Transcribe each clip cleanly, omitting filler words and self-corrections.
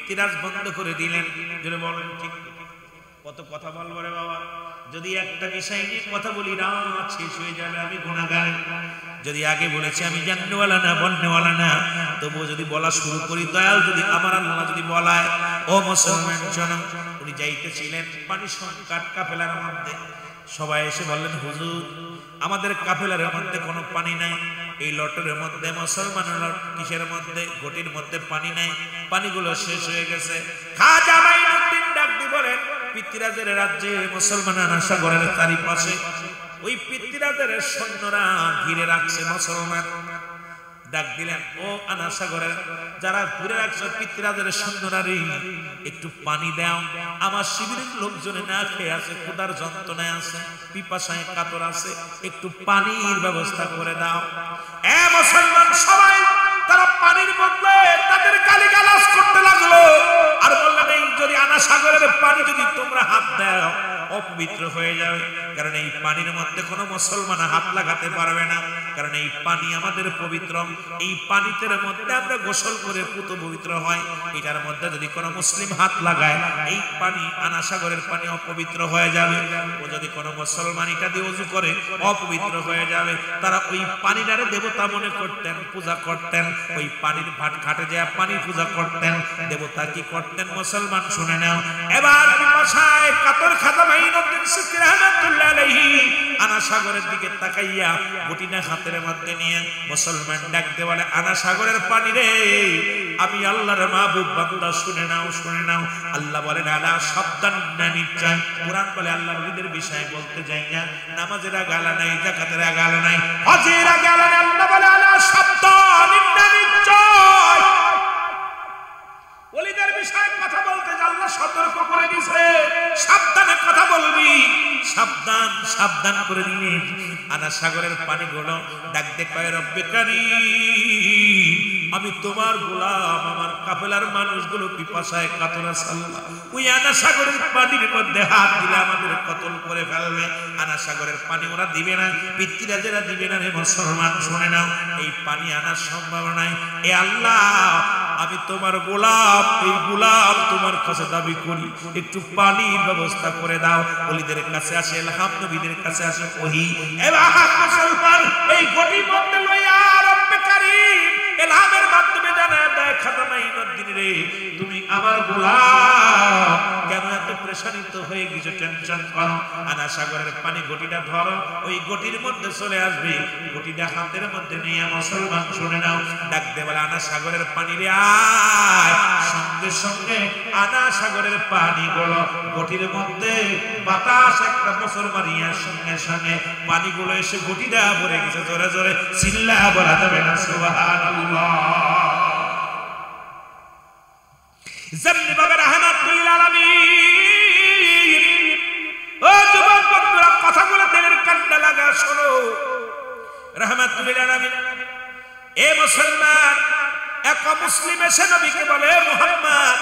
পিতৃরাজ বন্ধ করে দিলেন। যদি বলেন ঠিক কত কথা বলবো রে বাবা, যদি একটা বিষয় নিয়ে কথা বলি রাত শেষ হয়ে যাবে, আমি গুনাহগার। যদি আগে বলেছি আমি জান্নাতওয়ালা না বন্নেওয়ালা না, তবুও যদি বলা শুরু করি দয়াল যদি আমার আল্লাহ যদি বলায় ও মুসলমান শোনো, উনি যাইতেছিলেন পানি সংকট কাফেলার মধ্যে। সবাই এসে বললেন হুজুর আমাদের কাফেলার মধ্যে কোনো পানি নাই, এই লটের মধ্যে মুসলমানরা কিসের মধ্যে ঘটির মধ্যে পানি নাই, পানিগুলো শেষ হয়ে গেছে। খাজা মাইনুদ্দিন ডাক দিয়ে বলেন পিতৃরাজের রাজ্যে মুসলমানরা সাগরের চারিপাশে ওই পিতৃরাজের সৈন্যরা ঘিরে রাখছে মুসলমান। ডাক দিলেন ও আনা সাগরের যারা ঘিরে রাখছে পিতৃরাজের সৈন্যরা রে, একটু পানি দাও, আমার শিবিরের লোকজনে না খেয়ে আছে, ক্ষুধার যন্ত্রণায় আছে, পিপাসায় কাতর আছে, একটু পানির ব্যবস্থা করে দাও। এ মুসলমান সবাই তারা পানির মধ্যে তাদের গালিগালাজ করতে লাগলো আর বললেন এই যদি আনা সাগরের পানি যদি তোমরা হাত দাও অপবিত্র হয়ে যাবে, কারণ এই পানির মধ্যে কোনো মুসলমান হাত লাগাতে পারবে না, কারণ এই পানি আমাদের পবিত্র, এই পানিতে মধ্যে আমরা গোসল করে পুত পবিত্র হয়, এটার মধ্যে যদি কোনো মুসলিম হাত লাগায় এই পানি আনা সাগরের পানি অপবিত্র হয়ে যাবে। ও যদি কোনো মুসলমান এটা দিয়ে ওযু করে অপবিত্র হয়ে যাবে। তারা ওই পানিটারে দেবতা মনে করতেন, পূজা করতেন, ওই পানির ভাট ঘাটে যায় পানি পূজা করতেন। দেবতা কি করতেন মুসলমান শুনে নাও। এবার পিপাসায় কাতর খাজা মাইনুদ্দিন সিকরি রাহমাতুল্লাহ আলাইহি আনা সাগরের দিকে তাকাইয়া গুটিনা হাতের মধ্যে নিয়ে মুসলমান ডাকতে বলে আনা সাগরের পানি রে, আমি আল্লাহর মাহবুব বান্দা শুনে নাও শুনে নাও। আল্লাহ বলেন আলা সাবধান না নিশ্চয়। কোরআন বলে আল্লাহর ওলিদের বিষয় বলতে যাই না, নামাজের গালা নাই, যাকাতের গালা নাই, হজের গালা নাই। আল্লাহ বলে আলা সাবধান না নিশ্চয়। ওলিদের বিষয়ে কথা বলতে আল্লাহ সতর্ক করে দিয়েছে, সাবধানে কথা বলবি, সাবধান সাবধান করে দিলেন। আনা সাগরের পানিগুলো ডাক দে কয় রব্বে কারীম, আমি তোমার গোলাম, আমার কাফেলার মানুষগুলো পিপাসায় কাতর আছে আল্লাহ, ওই আনা সাগরের পানির মধ্যে হাত দিলে আমাদের কতল করে ফেলবে। আনা সাগরের পানি ওরা দিবে না, পিতৃরাজেরা দিবে না রে মুসলমান শুনে নাও। এই পানি আনার সম্ভাবনা নাই। এ আল্লাহ আমি তোমার গোলাম, এই গোলাম তোমার কাছে দাবি করি একটু পানির ব্যবস্থা করে দাও। ওলিদের কাছে আসে ইলহাম, নবীদের কাছে আসে ওহী। এবার মুসলমান এই গটির মধ্যে লইয়া রব্বে কারীম ইলহামের মাধ্যমে জানায় দেয় খাজা মাইনুদ্দিন রে, তুমি আমার গোলাম, কেন এত প্রেশারিত হয়ে গেছো, টেনশন করো। আনা সাগরের পানি গটিটা ধরো, ওই গটির মধ্যে চলে আসবে, গটিটা হাতের মধ্যে নিয়ে মুসলমান শুনে নাও ডাক দে বলে আনা সাগরের পানি রে আয়। সঙ্গে সঙ্গে আনা সাগরের পানি গুলো গটির মধ্যে বাতাস একটা বছর মারিয়া সঙ্গে সঙ্গে পানিগুলো এসে গটিটা ভরে গেছে। জোরে জোরে চিল্লা বলা যাবে না সুবহানাল্লাহ। যেমনি ভাবে রাহমাতুল্লিল আলামিন, ও যুবক বন্ধুরা কথাগুলো তেলের কান্ডা লাগা শোনো। রাহমাতুল্লিল আলামিন এ মুসলমান এক মুসলিম এসে নবীকে বলে মুহাম্মদ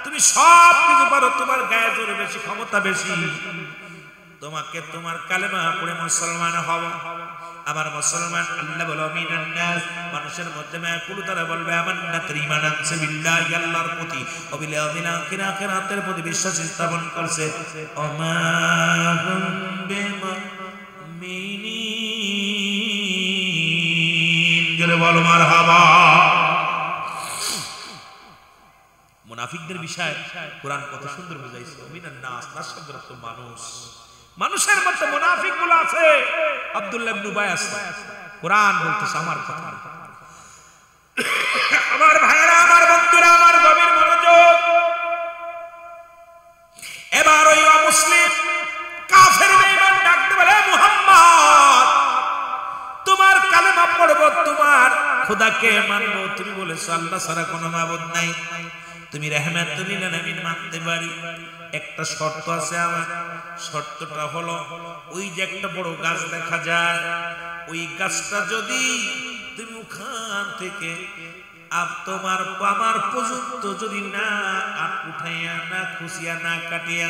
তুমি সব কিছু পারো, তোমার গায়ে জোরে বেশি, ক্ষমতা বেশি, তোমাকে তোমার কালেমা পড়ে মুসলমান হব। আবার মুসলমান আল্লাহ বলে মিনান নাস, মানুষের মধ্যে মায়াকুলু তারা বলবে আমান্না ঈমান আনছে বিল্লাহি, আল্লাহর প্রতি, ও বিল ইয়াউমিল আখির, আখিরাতের প্রতি বিশ্বাস স্থাপন করছে। ওমা হুম বিমুমিনিন, জোরে বলো মারহাবা। মুনাফিকদের বিষয় কোরআন কত সুন্দর বুঝাইছে। মিনান নাস, নাস শব্দের অর্থ মানুষ, মানুষের মধ্যে মুনাফিক গুলো আছে। আব্দুল্লাহ ইবনে উবাই আছে, কোরআন বলতেছে আমার কথা। আমার ভাইরা, আমার বন্ধুরা, আমার গভীর মনোযোগ। এবার ওই অমুসলিম কাফের বেঈমান ডাকতে বলে মুহাম্মদ তোমার কালেমা পড়ব, তোমার খোদাকে মানব, তুমি বলেছো আল্লাহ ছাড়া কোনো মাবুদ নাই, তুমি রাহমাতুল লিল আলামিন মানতে পারি, একটা শর্ত আছে আমার। শর্তটা হলো ওই যে একটা বড় গাছ দেখা যায়, ওই গাছটা যদি তুমি ওখান থেকে তোমার আমার পর্যন্ত যদি না উঠাইয়া, না খুশিয়া, না কাটিয়া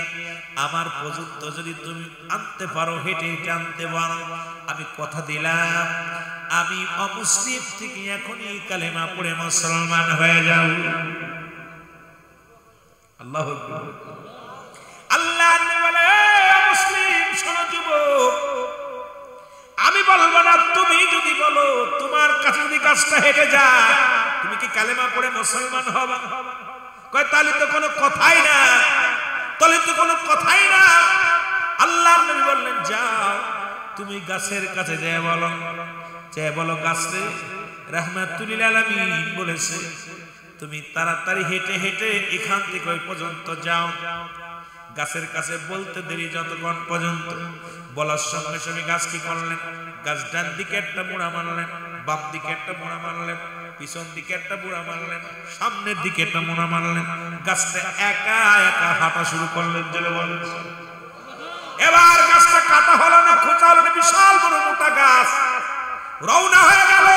আমার পর্যন্ত যদি তুমি আনতে পারো, হেঁটে হেঁটে আনতে পারো, আমি কথা দিলাম আমি অমুসলিম থেকে এখনই কালেমা পড়ে মুসলমান হয়ে যাও। আল্লাহু আকবার। আল্লাহ বলে মুসলিম শোনো যুবক, আমি বলবো না, তুমি যদি বলো, তোমার কাছে যদি কাজটা হেঁটে যায়, তুমি কি কালেমা পড়ে মুসলমান হবা? কয় তাহলে তো কোনো কথাই না, তাহলে তো কোনো কথাই না। আল্লাহ নবী বললেন যাও তুমি গাছের কাছে যেয়ে বলো, চেয়ে বলো গাছে রাহমাতুল লিল আলামিন বলেছে তুমি তাড়াতাড়ি হেঁটে হেঁটে এখান থেকে ওই পর্যন্ত যাও। গাছের কাছে বলতে দেরি যতক্ষণ পর্যন্ত, বলার সঙ্গে সঙ্গে গাছ কি করলেন, গাছ ডান দিকে একটা মোড়া মারলেন, বাম দিকে একটা মোড়া মারলেন, পিছন দিকে একটা মোড়া মারলেন, সামনের দিকে একটা মোড়া মারলেন, গাছটা একা একা হাঁটা শুরু করলেন। জলে বলেন এবার গাছটা কাটা হলো না, খোঁচা হলো না, বিশাল বড় মোটা গাছ রওনা হয়ে গেল।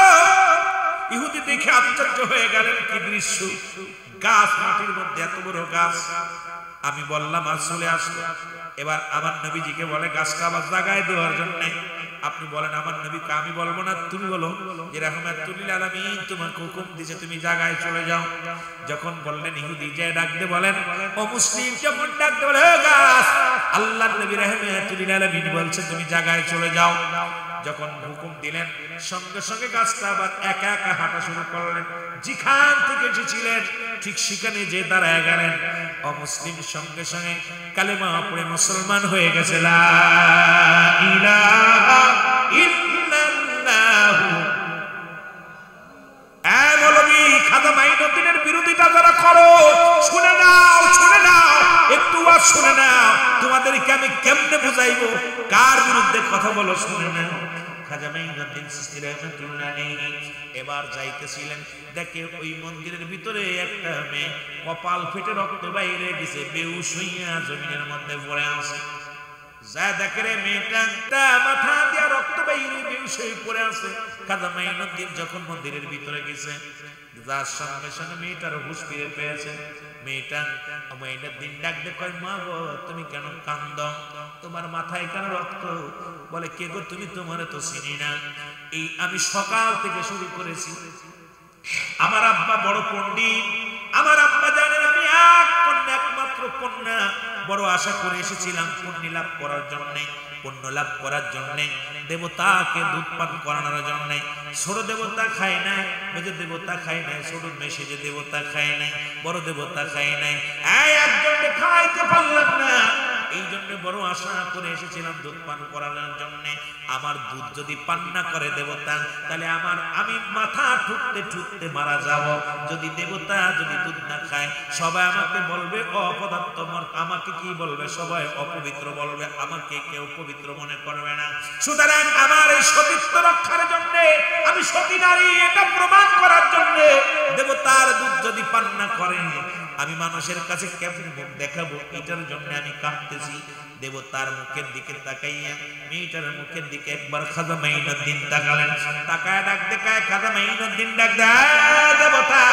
ইহুদি দেখে আশ্চর্য হয়ে গেলেন, কি দৃশ্য, গাছ মাটির মধ্যে এত বড় গাছ। আমি বললাম আর চলে আসলো। এবার আমার নবীজিকে বলে গাছটা আবার জাগায় দেওয়ার জন্য, আপনি বলেন আমার নবীকে আমি বলবো না, তুমি বলো যে রাহমাতুল লিল আলামিন তোমাকে হুকুম দিয়েছে তুমি জাগায় চলে যাও। যখন বললেন ইহুদি যে ডাকতে বলেন, ও মুসলিম যখন ডাকতে বলে গাছ, আল্লাহর নবী রাহমাতুল লিল আলামিন বলছে তুমি জাগায় চলে যাও। যখন হুকুম দিলেন সঙ্গে সঙ্গে গাছটা আবার একা একা হাঁটা শুরু করলেন। যেখান থেকে এসেছিলেন ঠিক সেখানে যে দাঁড়ায় গেলেন। অমুসলিম সঙ্গে সঙ্গে কালেমা পড়ে মুসলমান হয়ে গেছে। লা ইলাহা ইল্লাল্লাহ। মৌলভী খাজা মাইনুদ্দিনের বিরোধিতা যারা করো, শুনে নাও, শুনে নাও, একটু আর শুনে নাও, তোমাদেরকে আমি কেমনে বুঝাইবো কার বিরুদ্ধে কথা বলো, শুনে নাও। খাজা মাইনুদ্দিন চিশতি রাহমাতুল্লাহ আলাইহি এবার যাইতেছিলেন, দেখে ওই মন্দিরের ভিতরে একটা মেয়ে কপাল ফেটে রক্ত বাইরে গেছে, বেহুশ হইয়া জমিনের মধ্যে পড়ে আছে। যা দেখে রে মেয়েটা মাথা দিয়া রক্ত বাইরে বেহুশ হয়ে পড়ে আছে। খাজা মাইনুদ্দিন যখন মন্দিরের ভিতরে গেছে, যার সঙ্গে সঙ্গে মেয়েটার হুঁশ ফিরে পেয়েছে। মেয়েটা মাইনুদ্দিন ডাক দিয়ে কয়, মা গো তুমি কেন কান্দো, তোমার মাথায় কেন রক্ত? বলে কে গো তুমি, তোমারে তো চিনি না, এই আমি সকাল থেকে শুরু করেছি। আমার আব্বা বড় পণ্ডিত, আমার আব্বা জানেন আমি এক কন্যা, একমাত্র কন্যা, বড় আশা করে এসেছিলাম পুণ্য লাভ করার জন্য, পুণ্য লাভ করার জন্য, দেবতাকে দুধ পান করানোর জন্য। ছোট দেবতা খায় নাই, মেজো দেবতা খায় নাই, ছোট মেসেজে দেবতা খায় নাই, বড় দেবতা খায় নাই, একজনকে খাইতে পারলাম না। এই জন্য বড় আশা করে এসেছিলাম দুধ পান করানোর জন্য। আমার দুধ যদি পান না করে দেবতা, তাহলে আমি মাথা ঠুকতে ঠুকতে মারা যাব। যদি দেবতা যদি দুধ না খায়, সবাই আমাকে বলবে অপদার্থ, আমাকে কি বলবে, সবাই অপবিত্র বলবে, আমাকে কেউ পবিত্র মনে করবে না। সুতরাং আমার এই সতীত্ব রক্ষার জন্য, আমি সতী নারী এটা প্রমাণ করার জন্য, দেবতার দুধ যদি পান না করে আমি মানুষের কাছে কেমন মুখ দেখাবো, এটার জন্য আমি কাঁদতেছি। দেবতার মুখের দিকে তাকাইয়া মেয়েটার মুখের দিকে একবার খাজা মাইনুদ্দিন তাকালেন। তাকায় ডাক দেখায় খাজা মাইনুদ্দিন ডাক দেয়, দেবতা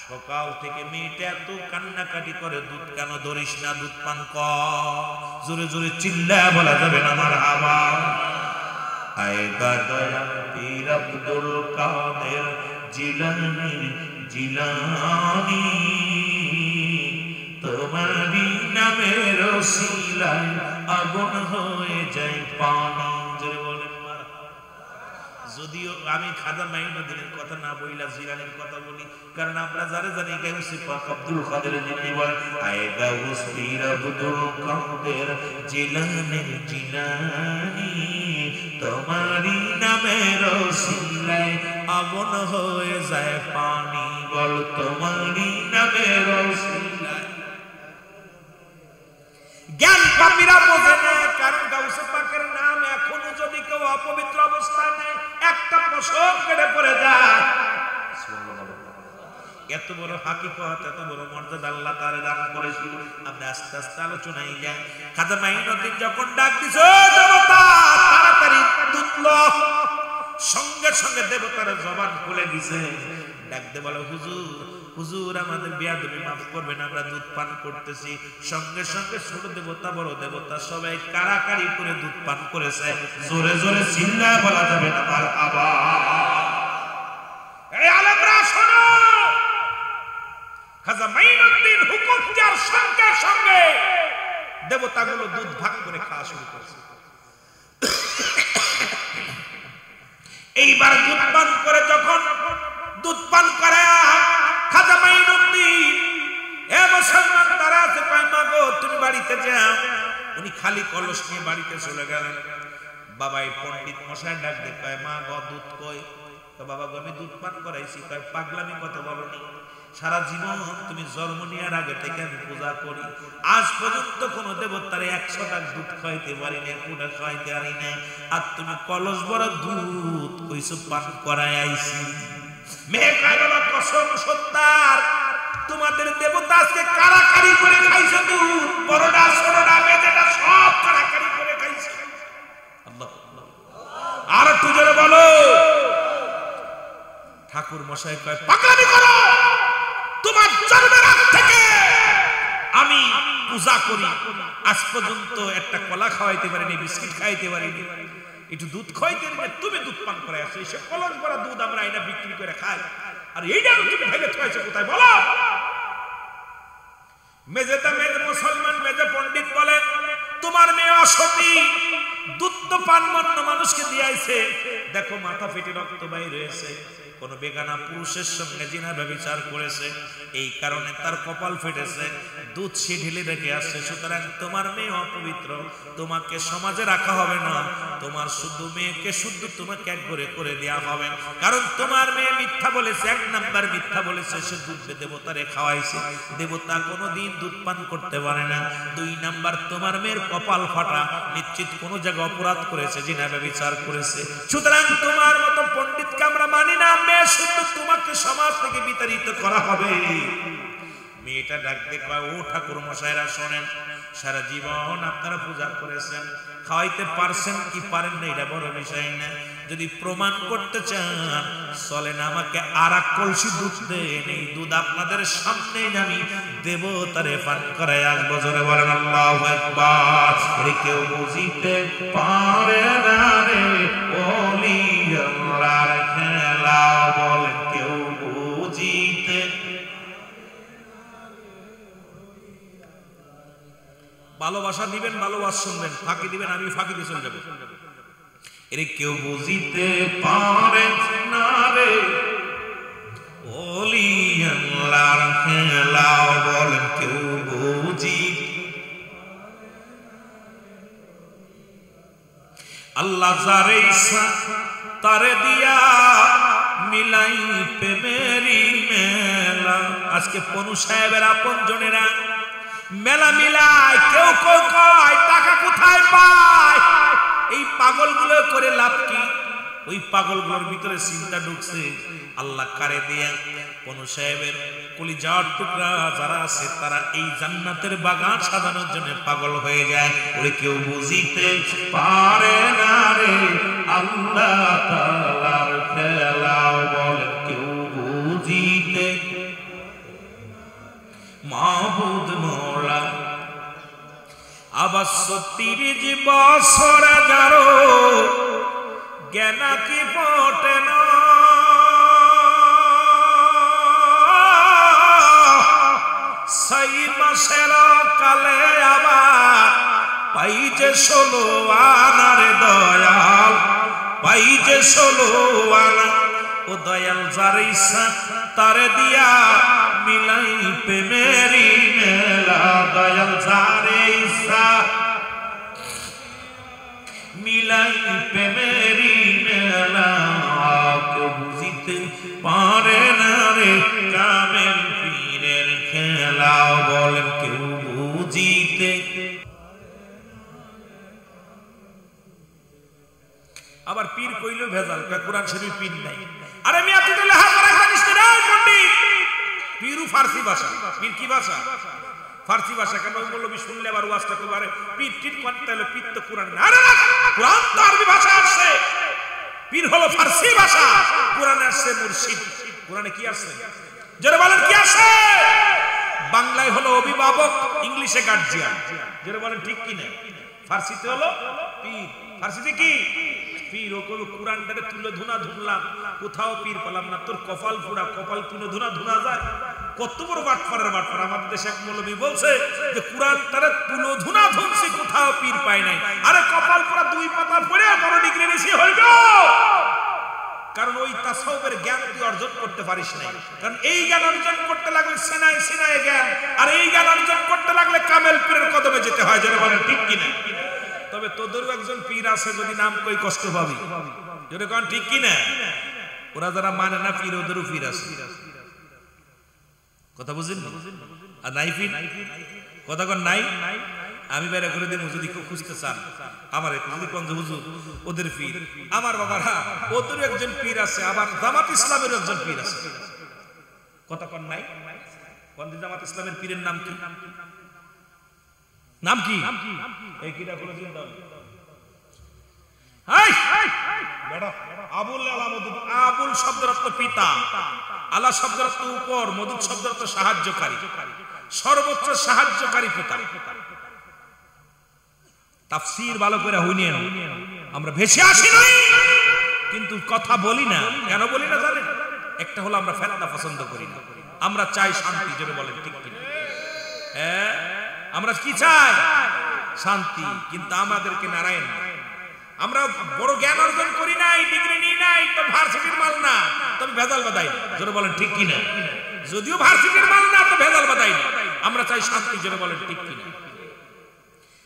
সকাল থেকে মেয়েটা এত কান্নাকাটি করে, দুধ কেন ধরিস না, দুধ পান কর। জোরে জোরে চিল্লায় বলা যাবে না মারহাবা। আয় গাদয়া পীর আব্দুল কাদের জিলানী জিলানী, তোমারই নামের ওসিলায় আগুন হয়ে যায় পানি। জোরে বলেন মারহাবা। যদিও আমি খাজা মাইনুদ্দিনের কথা না বইলা জিলানির কথা বলি, কারণ আমরা যারা জানি গাউসে পাক আব্দুল কাদের জিলানী বলেন, আয় গাউস পীর আব্দুল কাদের জিলানী জিলানী, তোমারই নামের ওসিলায় আগুন হয়ে যায় পানি। বল তোমারই নামের ওসিলায়। জ্ঞান পাপীরা বোঝে না, কারণ গাউসে পাকের নাম এখনো যদি কেউ অপবিত্র অবস্থায় নেয়, একটা পশম কেটে পড়ে যায়। এত বড় হাকিকত, এত বড় মর্যাদা আল্লাহ তাআলা দান করেছিল। আমরা আস্তে আস্তে আলোচনায় যাই। খাজা মাইনুদ্দিন যখন ডাক দিছে, দেবতা তাড়াতাড়ি দুধ লও, সঙ্গে সঙ্গে দেবতার জবান খুলে দিছে। ডাকতে বলে, হুজুর হুজুর আমাদের বেয়াদবি মাফ করবেন, আমরা দুধ পান করতেছি। সঙ্গে সঙ্গে ছোট দেবতা বড় দেবতা সবাই কারাকারি করে দুধ পান করেছে। জোরে জোরে চিল্লায় বলা যাবে না মারহাবা। এই আলেমরা শোনো, খাজা মাইনুদ্দিন সঙ্গে দেবতাগুলো দুধ ভাগ করে খাওয়া শুরু করেছে। এইবার দুধ পান করে যখন দুধ পান করে খাজা মাইনুদ্দিন এ মুসলমান তারা আছে কয় মা গো তুমি বাড়িতে যাও। উনি খালি কলস নিয়ে বাড়িতে চলে গেলেন। বাবাই পণ্ডিত মশাই ডাক দিয়ে কয় মা গো দুধ কই? বাবা গো আমি দুধ পান করাইছি। কয় পাগলামি কথা বলনি, সারা জীবন তুমি জন্ম নেওয়ার আগে থেকে আমি পূজা করি, আজ পর্যন্ত কোন দেবতারে 100 টাকা দুধ খাইতে পারি না, কোটা খাইতে পারি না, আর তুমি কলস বড় দুধ কইছো পান করাই আইছি। মেয়ে কয় বাবা কসম সত্যার তোমাদের দেবতা আজকে কারাকারি করে খাইছে দুধ, বড়টা ছোটটা মেয়েটা সব কারাকারি করে খাইছে। আল্লাহ আর একটু জোরে বলো। ঠাকুর মশাই কয় পাগলামি করো, তোমার জন্মের আগ থেকে আমি পূজা করি, আজ পর্যন্ত একটা কলা খাওয়াইতে পারিনি, বিস্কিট খাইতে পারিনি, একটু দুধ খাইতে পারিনি, তুমি দুধ পান করে আসছো। এসে কলস ভরা দুধ আমরা এটা বিক্রি করে খাই, আর এইটা তুমি ভেঙে খাইছো কোথায় বলো? মেজেটা মেজে মুসলমান মেজে পণ্ডিত বলে তোমার মেয়ে অসতী, দুধ তো পান মন্য মানুষকে দিয়েছে, দেখো মাথা ফেটে রক্ত বাইর হয়েছে, কোন বেগানা পুরুষের সঙ্গে জিনা ব্যভিচার করেছে, এই কারণে তার কপাল ফেটেছে, দুধ সে ঢেলে রেখে আসছে। সুতরাং তোমার মেয়ে অপবিত্র, তোমাকে সমাজে রাখা হবে না, তোমার শুদ্ধ মেয়েকে শুদ্ধ তোমাকে এক করে দেওয়া হবে। কারণ তোমার মেয়ে মিথ্যা বলেছে, 1 নাম্বার মিথ্যা বলেছে, সে দুধ দেবতারে খাওয়াইছে, দেবতা কোনোদিন দুধ পান করতে পারে না। 2 নাম্বার তোমার মেয়ের কপাল ফাটা, নিশ্চিত কোন জায়গায় অপরাধ করেছে, জিনা ব্যভিচার করেছে। সুতরাং তোমার মতো পণ্ডিতকে আমরা মানি না, মেয়ে শুদ্ধ তোমাকে সমাজ থেকে বিতাড়িত করা হবে। মেয়েটা ডাক দিয়ে কয় ও ঠাকুর মশাইরা শোনেন, সারা জীবন আপনারা পূজা করেছেন, খাওয়াইতে পারছেন কি পারেন না এটা বড় বিষয় না, যদি প্রমাণ করতে চান চলেন আমাকে আর এক কলসি দুধ দেন, এই দুধ আপনাদের সামনে আমি দেবতারে পান করাই আসবো। জোরে বলেন আল্লাহু আকবার। এর কেউ বুঝিতে পারে না রে ওলি আল্লাহর খেলা, বলে কেউ বুঝিতে। ভালোবাসা দিবেন, ভালোবাসা শুনবেন, ফাঁকি দিবেন, আমি ফাঁকি দিয়ে চলে যাবো। এর কেউ বুঝিতে পারে না রে ওলি আল্লাহর খেলা, বলেন কেউ বুঝি। আল্লাহ যারে ইচ্ছা তারে দিয়া মিলাই প্রেমেরি মেলা। আজকে পনু সাহেবের আপন জনেরা মেলা মিলায়, কেউ কেউ কয় টাকা কোথায় পায়, এই পাগলগুলো করে লাভ কি? ওই পাগলগুলোর ভিতরে চিন্তা ঢুকছে আল্লাহ কারে দিয়া পনু সাহেবের কলিজার টুকরা যারা আছে তারা এই জান্নাতের বাগান সাজানোর জন্য পাগল হয়ে যায়। ওরে কেউ বুঝিতে পারে না রে আল্লাহ তাআলার খেলা, বলে কেউ বুঝিতে মাহবুদ মোলা। আবার 30 বছর যারো জ্ঞানা কি পটে না, সেই মাসের কালে আবার পাই যে 16 আনার দয়াল, পাই যে 16 আনা। ও দয়াল যার ইচ্ছা তারে দিয়া মিলাই প্রেমেরি মেলা, দয়াল যার ইচ্ছা মিলাই প্রেমেরি মেলা। কেউ বুঝিতে পারে না রে কামেল পীরের খেলা, বলেন কেউ বুঝিতে। আবার পীর কইল ভেজাল, কোরআন শরীফ পীর নাই। আরে মিয়া তুই তো লেখাপড়া জানিস না রে পণ্ডিত, পীরু ফার্সি ভাষা, পীর কি ভাষা? ফার্সি ভাষা। কেন মৌলবী শুনলে আবার ওয়াজটা করে পীর টির করতে হলে পীর তো কোরআন না, আরে কোরআন তো আরবি ভাষা আসছে, পীর হলো ফার্সি ভাষা, কোরআনে আসছে মুর্শিদ। কোরআনে কি আছে যারা বলেন কি আছে? বাংলায় হলো অভিভাবক, ইংলিশে গার্জিয়ান। যারা বলেন ঠিক কি না? ফার্সিতে হলো পীর, ফার্সিতে কি পীর ও কোরআনটারে তুলে ধুনা ধুনলাম, কোথাও পীর পেলাম না। তোর কপাল পুরা, কপাল তুলে ধুনা ধুনা যায়। কত বড় বাটপারের বাটপার। আমাদের দেশে এক মৌলবী বলছে যে কোরআনটারে তুলে ধুনা ধুনছি, কোথাও পীর পাই নাই। আরে কপাল পুরা 2 পাতা পড়ে বড় ডিগ্রি নিছি হইল। কারণ ওই তাসাউফের জ্ঞান তুই অর্জন করতে পারিস না। কারণ এই জ্ঞান অর্জন করতে লাগলে সিনায় সিনায় জ্ঞান, আর এই জ্ঞান অর্জন করতে লাগলে কামেল পীরের কদমে যেতে হয়। যারা বলেন ঠিক কিনা? তবে তোদেরও একজন পীর আছে, যদি নাম কই কষ্ট পাবি। যদি কোন ঠিক কিনা? ওরা যারা মানে না পীর, ওদেরও পীর আছে। কথা বুঝেন? আর নাই পীর, কথা কোন নাই। আমি বেড়া করে দিন, যদি কেউ খুঁজতে চান আমার যদি কোন হুজুর ওদের পীর, আমার বাবারা ওদেরও একজন পীর আছে। আবার জামাত ইসলামের একজন পীর আছে। কথা কোন নাই। কোন জামাত ইসলামের পীরের নাম কি? নাম কি? এই কিরা করে দিন দাও। হাই বেটা, আবুল আলা মদুদ। আবুল শব্দের অর্থ পিতা, আলা শব্দের অর্থ উপর, মদুদ শব্দের অর্থ সাহায্যকারী, সর্বোচ্চ সাহায্যকারী পিতা। তাফসীর ভালো করে হইনি, আমরা ভেসে আসি নাই কিন্তু কথা বলি না। কেন বলি না জানেন? একটা হলো আমরা ফিতনা পছন্দ করি না, আমরা চাই শান্তি। জোরে বলেন ঠিক কি? হ্যাঁ, আমরা কি চাই? শান্তি। কিন্তু আমাদেরকে নারায়ণ, আমরা বড় জ্ঞান অর্জন করি নাই, ডিগ্রি নিই নাই, তো ভার্সিটির মাল না, তবে ভেজাল বাদাই। জোরে বলেন ঠিক কি না? যদিও ভার্সিটির মাল না, তো ভেজাল বাদাই। আমরা চাই শান্তি। জোরে বলেন ঠিক কি না?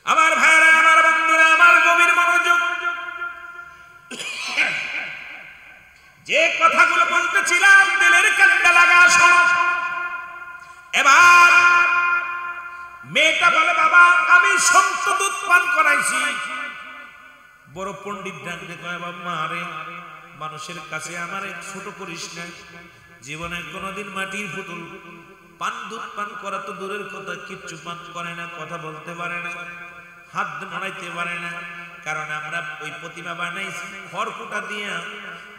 আমার ভাইরা, আমার বন্ধুরা, আমার গভীর মনোযোগ। যে কথাগুলো বলতেছিলাম দিলের কান্ডা লাগা শোনো। এবার মেয়েটা বলে, বাবা আমি সন্ত দুধ পান করাইছি। বড় পণ্ডিত ডাকতে কয়, বাবা আরে মানুষের কাছে আমারে ছোট করিস না। জীবনে কোনোদিন মাটির পুতুল পান দুধ পান করা তো দূরের কথা, কিচ্ছু পান করে না, কথা বলতে পারে না, হাত নাড়াইতে পারে না। কারণ আমরা ওই প্রতিমা বানাইছি খড়কুটা দিয়ে,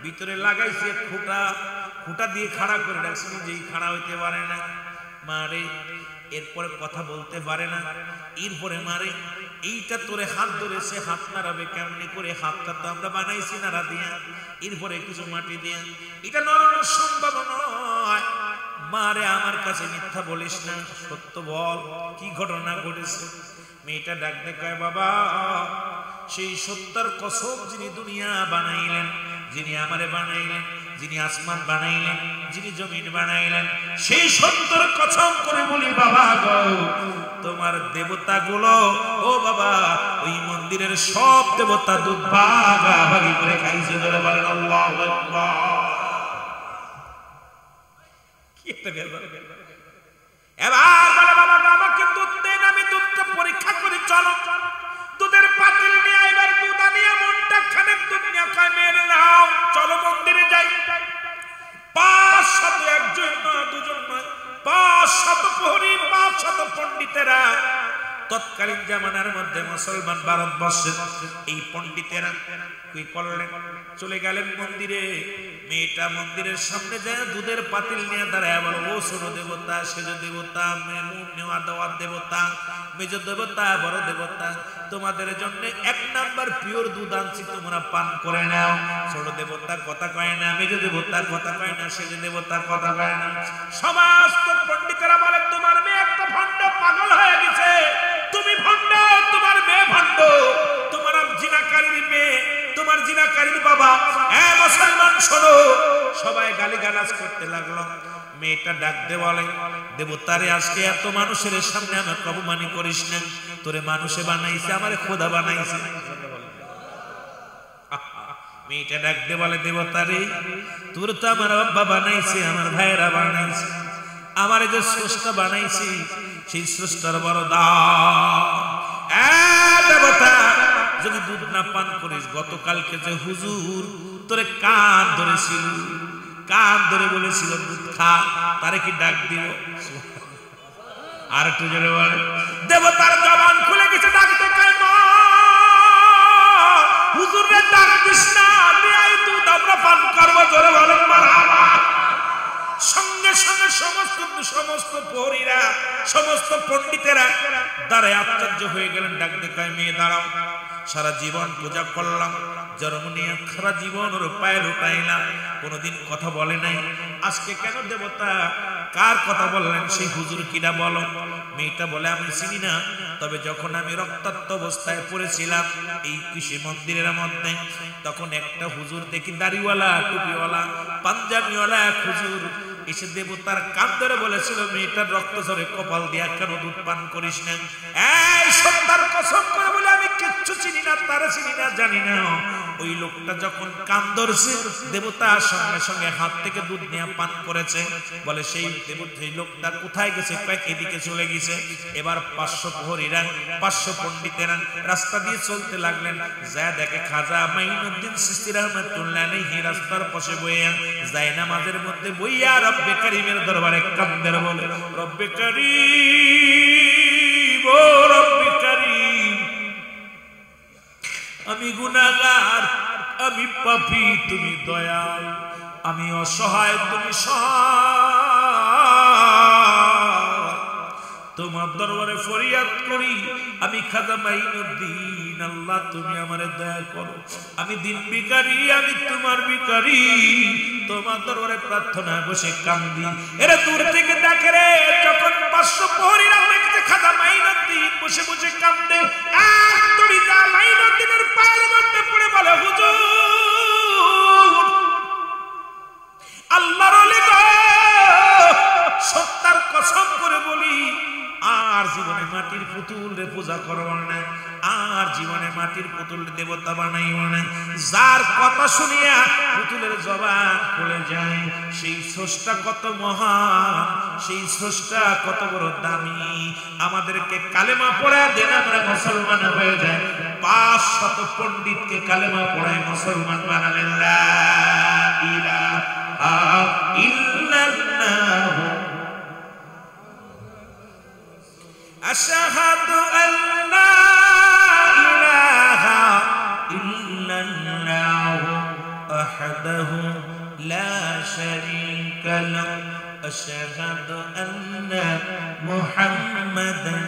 ভিতরে লাগাইছি খুঁটা দিয়ে খাড়া করে রাখছি, যেই খাড়া হইতে পারে না। মারে এরপরে কথা বলতে পারে না। এরপরে মারে এইটা তোরে হাত ধরেছে, হাত নাড়াবে কেমনি করে? হাতটা তো আমরা বানাইছি নাড়া দিয়া, এরপরে কিছু মাটি দিয়ে। এটা নড়ানোর সম্ভব নয়। মারে আমার কাছে মিথ্যা বলিস না, সত্য বল, কি ঘটনা ঘটেছে? মেয়েটা ডাক দেখায়, বাবা সেই সত্যের কসম যিনি দুনিয়া বানাইলেন, যিনি আমারে বানাইলেন, যিনি আসমান বানাইলেন, যিনি জমিন বানাইলেন, সেই সত্যের কসম করে বলি বাবা গো, তোমার দেবতা গুলো, ও বাবা ওই মন্দিরের সব দেবতা দুধ ভাগাভাগি করে খাইছে। ধরে বলেন আল্লাহু আকবার। কি একটা ব্যাপার। এবার বলে, বাবা আমাকে দুধ দেন, আমি দুধটা পরীক্ষা করে চলো। দুধের পাতিল নিয়ে এবার দুধ আনিয়ে মনটা খানে দুধ নিয়ে খায়, মেরে নাও চলো মন্দিরে যাই। 500 একজন নয়, দুজন নয়, 500 প্রহরী, 500 পণ্ডিতেরা। তৎকালীন জামানার মধ্যে মুসলমান ভারতবর্ষের এই পণ্ডিতেরা কি করলেন? চলে গেলেন মন্দিরে। মেয়েটা মন্দিরের সামনে যায়, দুধের পাতিল নিয়ে দাঁড়ায় বলো, ও ছোট দেবতা, সেজ দেবতা, নেওয়া দেওয়ার দেবতা, মেজ দেবতা, বড় দেবতা, তোমাদের জন্য 1 নাম্বার পিওর দুধ আনছি, তোমরা পান করে নাও। ছোট দেবতা কথা কয় না, মেজ দেবতা কথা কয় না, সেজ দেবতা কথা কয় না। সমস্ত পণ্ডিতেরা বলে, তোমার মেয়ে একটা ভণ্ড, পাগল হয়ে গেছে। তুমি ভণ্ড, তোমার মেয়ে ভণ্ড, তোমার জিনাকারীর মেয়ে, তোমার জিনাকারীর বাবা। হ্যাঁ মুসলমান শোনো। সবাই গালিগালাজ করতে লাগলো। মেয়েটা ডাক দে বলে, দেবতারে আজকে এত মানুষের সামনে আমাকে অপমানি করিস না। তোরে মানুষে বানাইছে, আমারে খোদা বানাইছে। মেয়েটা ডাক দে বলে, দেবতারে তোর তো আমার বাবা বানাইছে, আমার ভাইয়েরা বানাইছে, আমার যে স্রষ্টা বানাইছি, সেই স্রষ্টার বড় দান। দেবতা যদি দুধ না পান করিস, গতকালকে যে হুজুর তোরে কান ধরেছিল, কান ধরে বলেছিল দুধ খা, তারে কি ডাক দিব? আর একটু জোরে বল। দেবতার জবান খুলে গেছে, ডাকতে কয়, মা হুজুরে ডাক দিস না, নিয়ে দুধ আমরা পান করবো। জোরে বলেন মারহাবা। সঙ্গে সঙ্গে সমস্ত প্রহরীরা, সমস্ত পণ্ডিতেরা দাঁড়ায় আশ্চর্য হয়ে গেলেন। ডাক দেখায়, মেয়ে দাঁড়াও। সারা জীবন পূজা করলাম, জন্ম নিয়ে সারা জীবন ওর পায়ে লুটাইলাম, কোনোদিন কথা বলে নাই। আজকে কেন দেবতা কার কথা বললেন? সেই হুজুর কিনা বলো। মেয়েটা বলে আমি চিনি না, তবে যখন আমি রক্তাক্ত অবস্থায় পড়েছিলাম এই কৃষি মন্দিরের মধ্যে, তখন একটা হুজুর দেখি দাড়িওয়ালা, টুপিওয়ালা, পাঞ্জাবিওয়ালা এক হুজুর এসে দেবতার কান ধরে বলেছিল, মেয়েটার রক্ত ঝরে কপাল দিয়া কেন দুধ পান করিস না? এই সন্তান কসম করে বলে আমি কিচ্ছু চিনি না, তারা চিনি না, জানি না। ওই লোকটা যখন কান ধরছে, দেবতা সঙ্গে সঙ্গে হাত থেকে দুধ নিয়ে পান করেছে। বলে সেই লোকটা কোথায় গেছে? এদিকে চলে গেছে। এবার 500 প্রহরীরা, 500 পণ্ডিতেরা রাস্তা দিয়ে চলতে লাগলেন। যা দেখে খাজা মাইনুদ্দিন চিশতি রাহমাতুল্লাহ আলাইহি রাস্তার পাশে বইয়া যায় নামাজের মধ্যে বইয়া রব্বে কারীমের দরবারে কান্দের বলে, রব্বে কারীম, ও রব্বে কারীম, আমি গুনাহগার, আমি পাপী, তুমি দয়াল, আমি অসহায়, তুমি সহায়, তোমার দরবারে ফরিয়াদ করি। আমি খাজা মাইনুদ্দিন, আল্লাহ তুমি আমারে দয়া করো। আমি দিন ভিখারি, আমি তোমার ভিখারি, তোমার দরবারে প্রার্থনা বসে কান্দি। এরা দূর থেকে দেখে রে, যখন 500 প্রহরীরা দেখতে খাজা মাইনুদ্দিন বসে বসে কান্দে, এক দড়িটা মাইনুদ্দিনের পায়ের মধ্যে পড়ে বলে, হুজুর, আল্লাহর ওলি গো, সত্যার কসম করে বলি, আর জীবনে মাটির পুতুল রে পূজা করব না, আর জীবনে মাটির পুতুল দেবতা বানাইব না। যার কথা শুনিয়া পুতুলের জবান খুলে যায়, সেই স্রষ্টা কত মহান, সেই স্রষ্টা কত বড় দামি। আমাদেরকে কালেমা পড়া দেন, আমরা মুসলমান হয়ে যাই। 500 পণ্ডিতকে কালেমা পড়ায় মুসলমান বানালেন। লা ইলাহা ইল্লাল্লাহ আশহাদু আল্লা ইলাহা ইল্লাল্লাহ ওয়াহদাহু লা শারীকা লাহু আশহাদু আন্না মুহাম্মাদান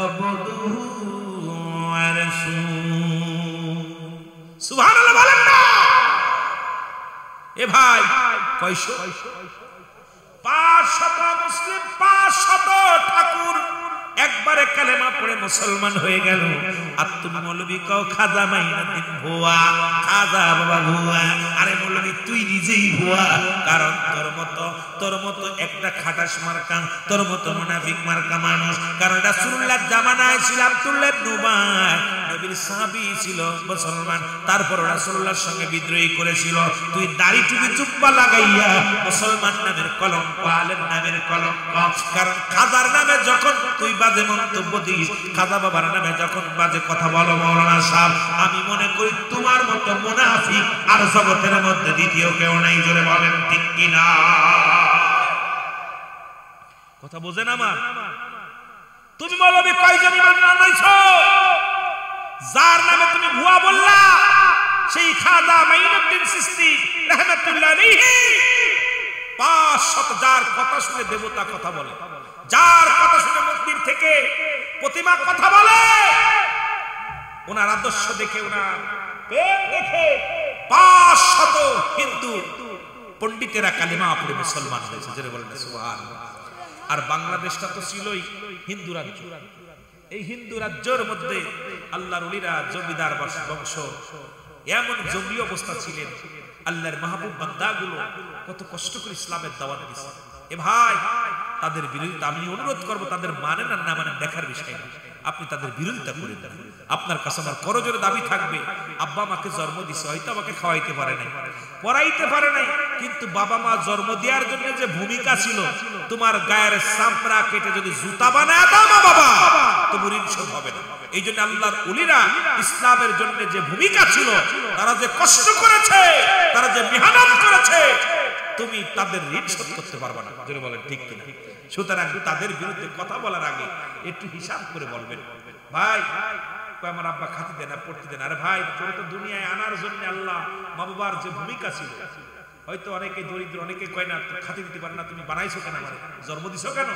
আবদুহু ওয়া রাসূলুহু। সুবহানাল্লাহ বলেন না। এ ভাই, কয়শো? 500 মুসলিম, 500 ঠাকুর একবারে কালেমা পড়ে মুসলমান হয়ে গেল। আর তুমি মৌলবী কও খাজা মাইনুদ্দিন ভুয়া, খাজা বাবা ভুয়া। আরে মৌলবী তুই নিজেই ভুয়া, কারণ তোর মতো একটা খাটাস মার্কা, তোর মতো মুনাফিক মার্কা মানুষ। কারণ রাসূলুল্লাহ জামানায় ছিল আব্দুল্লাহ ইবনে উবাই, নবীর সাহাবী ছিল মুসলমান, তারপর রাসূলুল্লাহর সঙ্গে বিদ্রোহী করেছিল। তুই দাড়ি টুপি জুব্বা লাগাইয়া মুসলমান নামের কলঙ্ক, আলেম নামের কলঙ্ক। কারণ খাজার নামে যখন তুই বাজে মন্তব্য দিস, খাজা বাবার নামে যখন বাজে কথা বলো মাওলানা সাহেব, আমি মনে করি তোমার মতো মুনাফিক আর জগতের মধ্যে দ্বিতীয় কেউ নাই। জোরে বলেন ঠিক কিনা? কথা বোঝেন আমার? তুমি মৌলবী কয়জন ইমান আনাইছো? যার নামে তুমি ভুয়া বললা, সেই খাজা মাইনুদ্দিন চিশতি রাহমাতুল্লাহ আলাইহি 500 যার কথা শুনে দেবতা কথা বলে, যার কথা শুনে মন্দির থেকে প্রতিমা কথা বলে, ওনার আদর্শ দেখে, ওনার প্রেম দেখে 500 হিন্দু পণ্ডিতেরা কালিমা পড়ে মুসলমান হয়েছে। জোরে বলেন সুবহানাল্লাহ। আর বাংলাদেশটা তো ছিলই হিন্দু রাজ্য। এই হিন্দু রাজ্যের মধ্যে আল্লাহর ওলিরা জমিদার বংশ, এমন জঙ্গি অবস্থা ছিলেন। আল্লাহর মাহবুব বান্দাগুলো কত কষ্ট করে ইসলামের দাওয়াত দিয়েছে। এ ভাই, তাদের বিরোধিতা আমি অনুরোধ করব, তাদের মানেন আর না মানেন দেখার বিষয় না, আপনি তাদের বিরোধিতা করে দেন। আপনার কাছে আমার করজোরে দাবি থাকবে, আব্বা মাকে জন্ম দিছে, হয়তো আমাকে খাওয়াইতে পারে নাই, পড়াইতে পারে নাই, কিন্তু বাবা মা জন্ম দেওয়ার জন্য যে ভূমিকা ছিল, তোমার গায়ের চামড়া কেটে যদি জুতা বানায় দাও মা বাবা, তো ঋণ শোধ হবে না। এই জন্য আল্লাহর ওলিরা ইসলামের জন্য যে ভূমিকা ছিল, তারা যে কষ্ট করেছে, তারা যে মেহনত করেছে, তুমি তাদের ঋণ শোধ করতে পারবে না। জোরে বলেন ঠিক কিনা? সুতরাং তাদের বিরুদ্ধে কথা বলার আগে একটু হিসাব করে বলবেন। ভাই, আমার আব্বা খাতি দেন, পড়তে দেন। আরে ভাই, তোর তো দুনিয়ায় আনার জন্য আল্লাহ মা বাবার যে ভূমিকা ছিল, হয়তো অনেকে দরিদ্র, অনেকে কয় না খাতি দিতে পারে না, তুমি বানাইছো কেন, জন্ম দিছো কেন?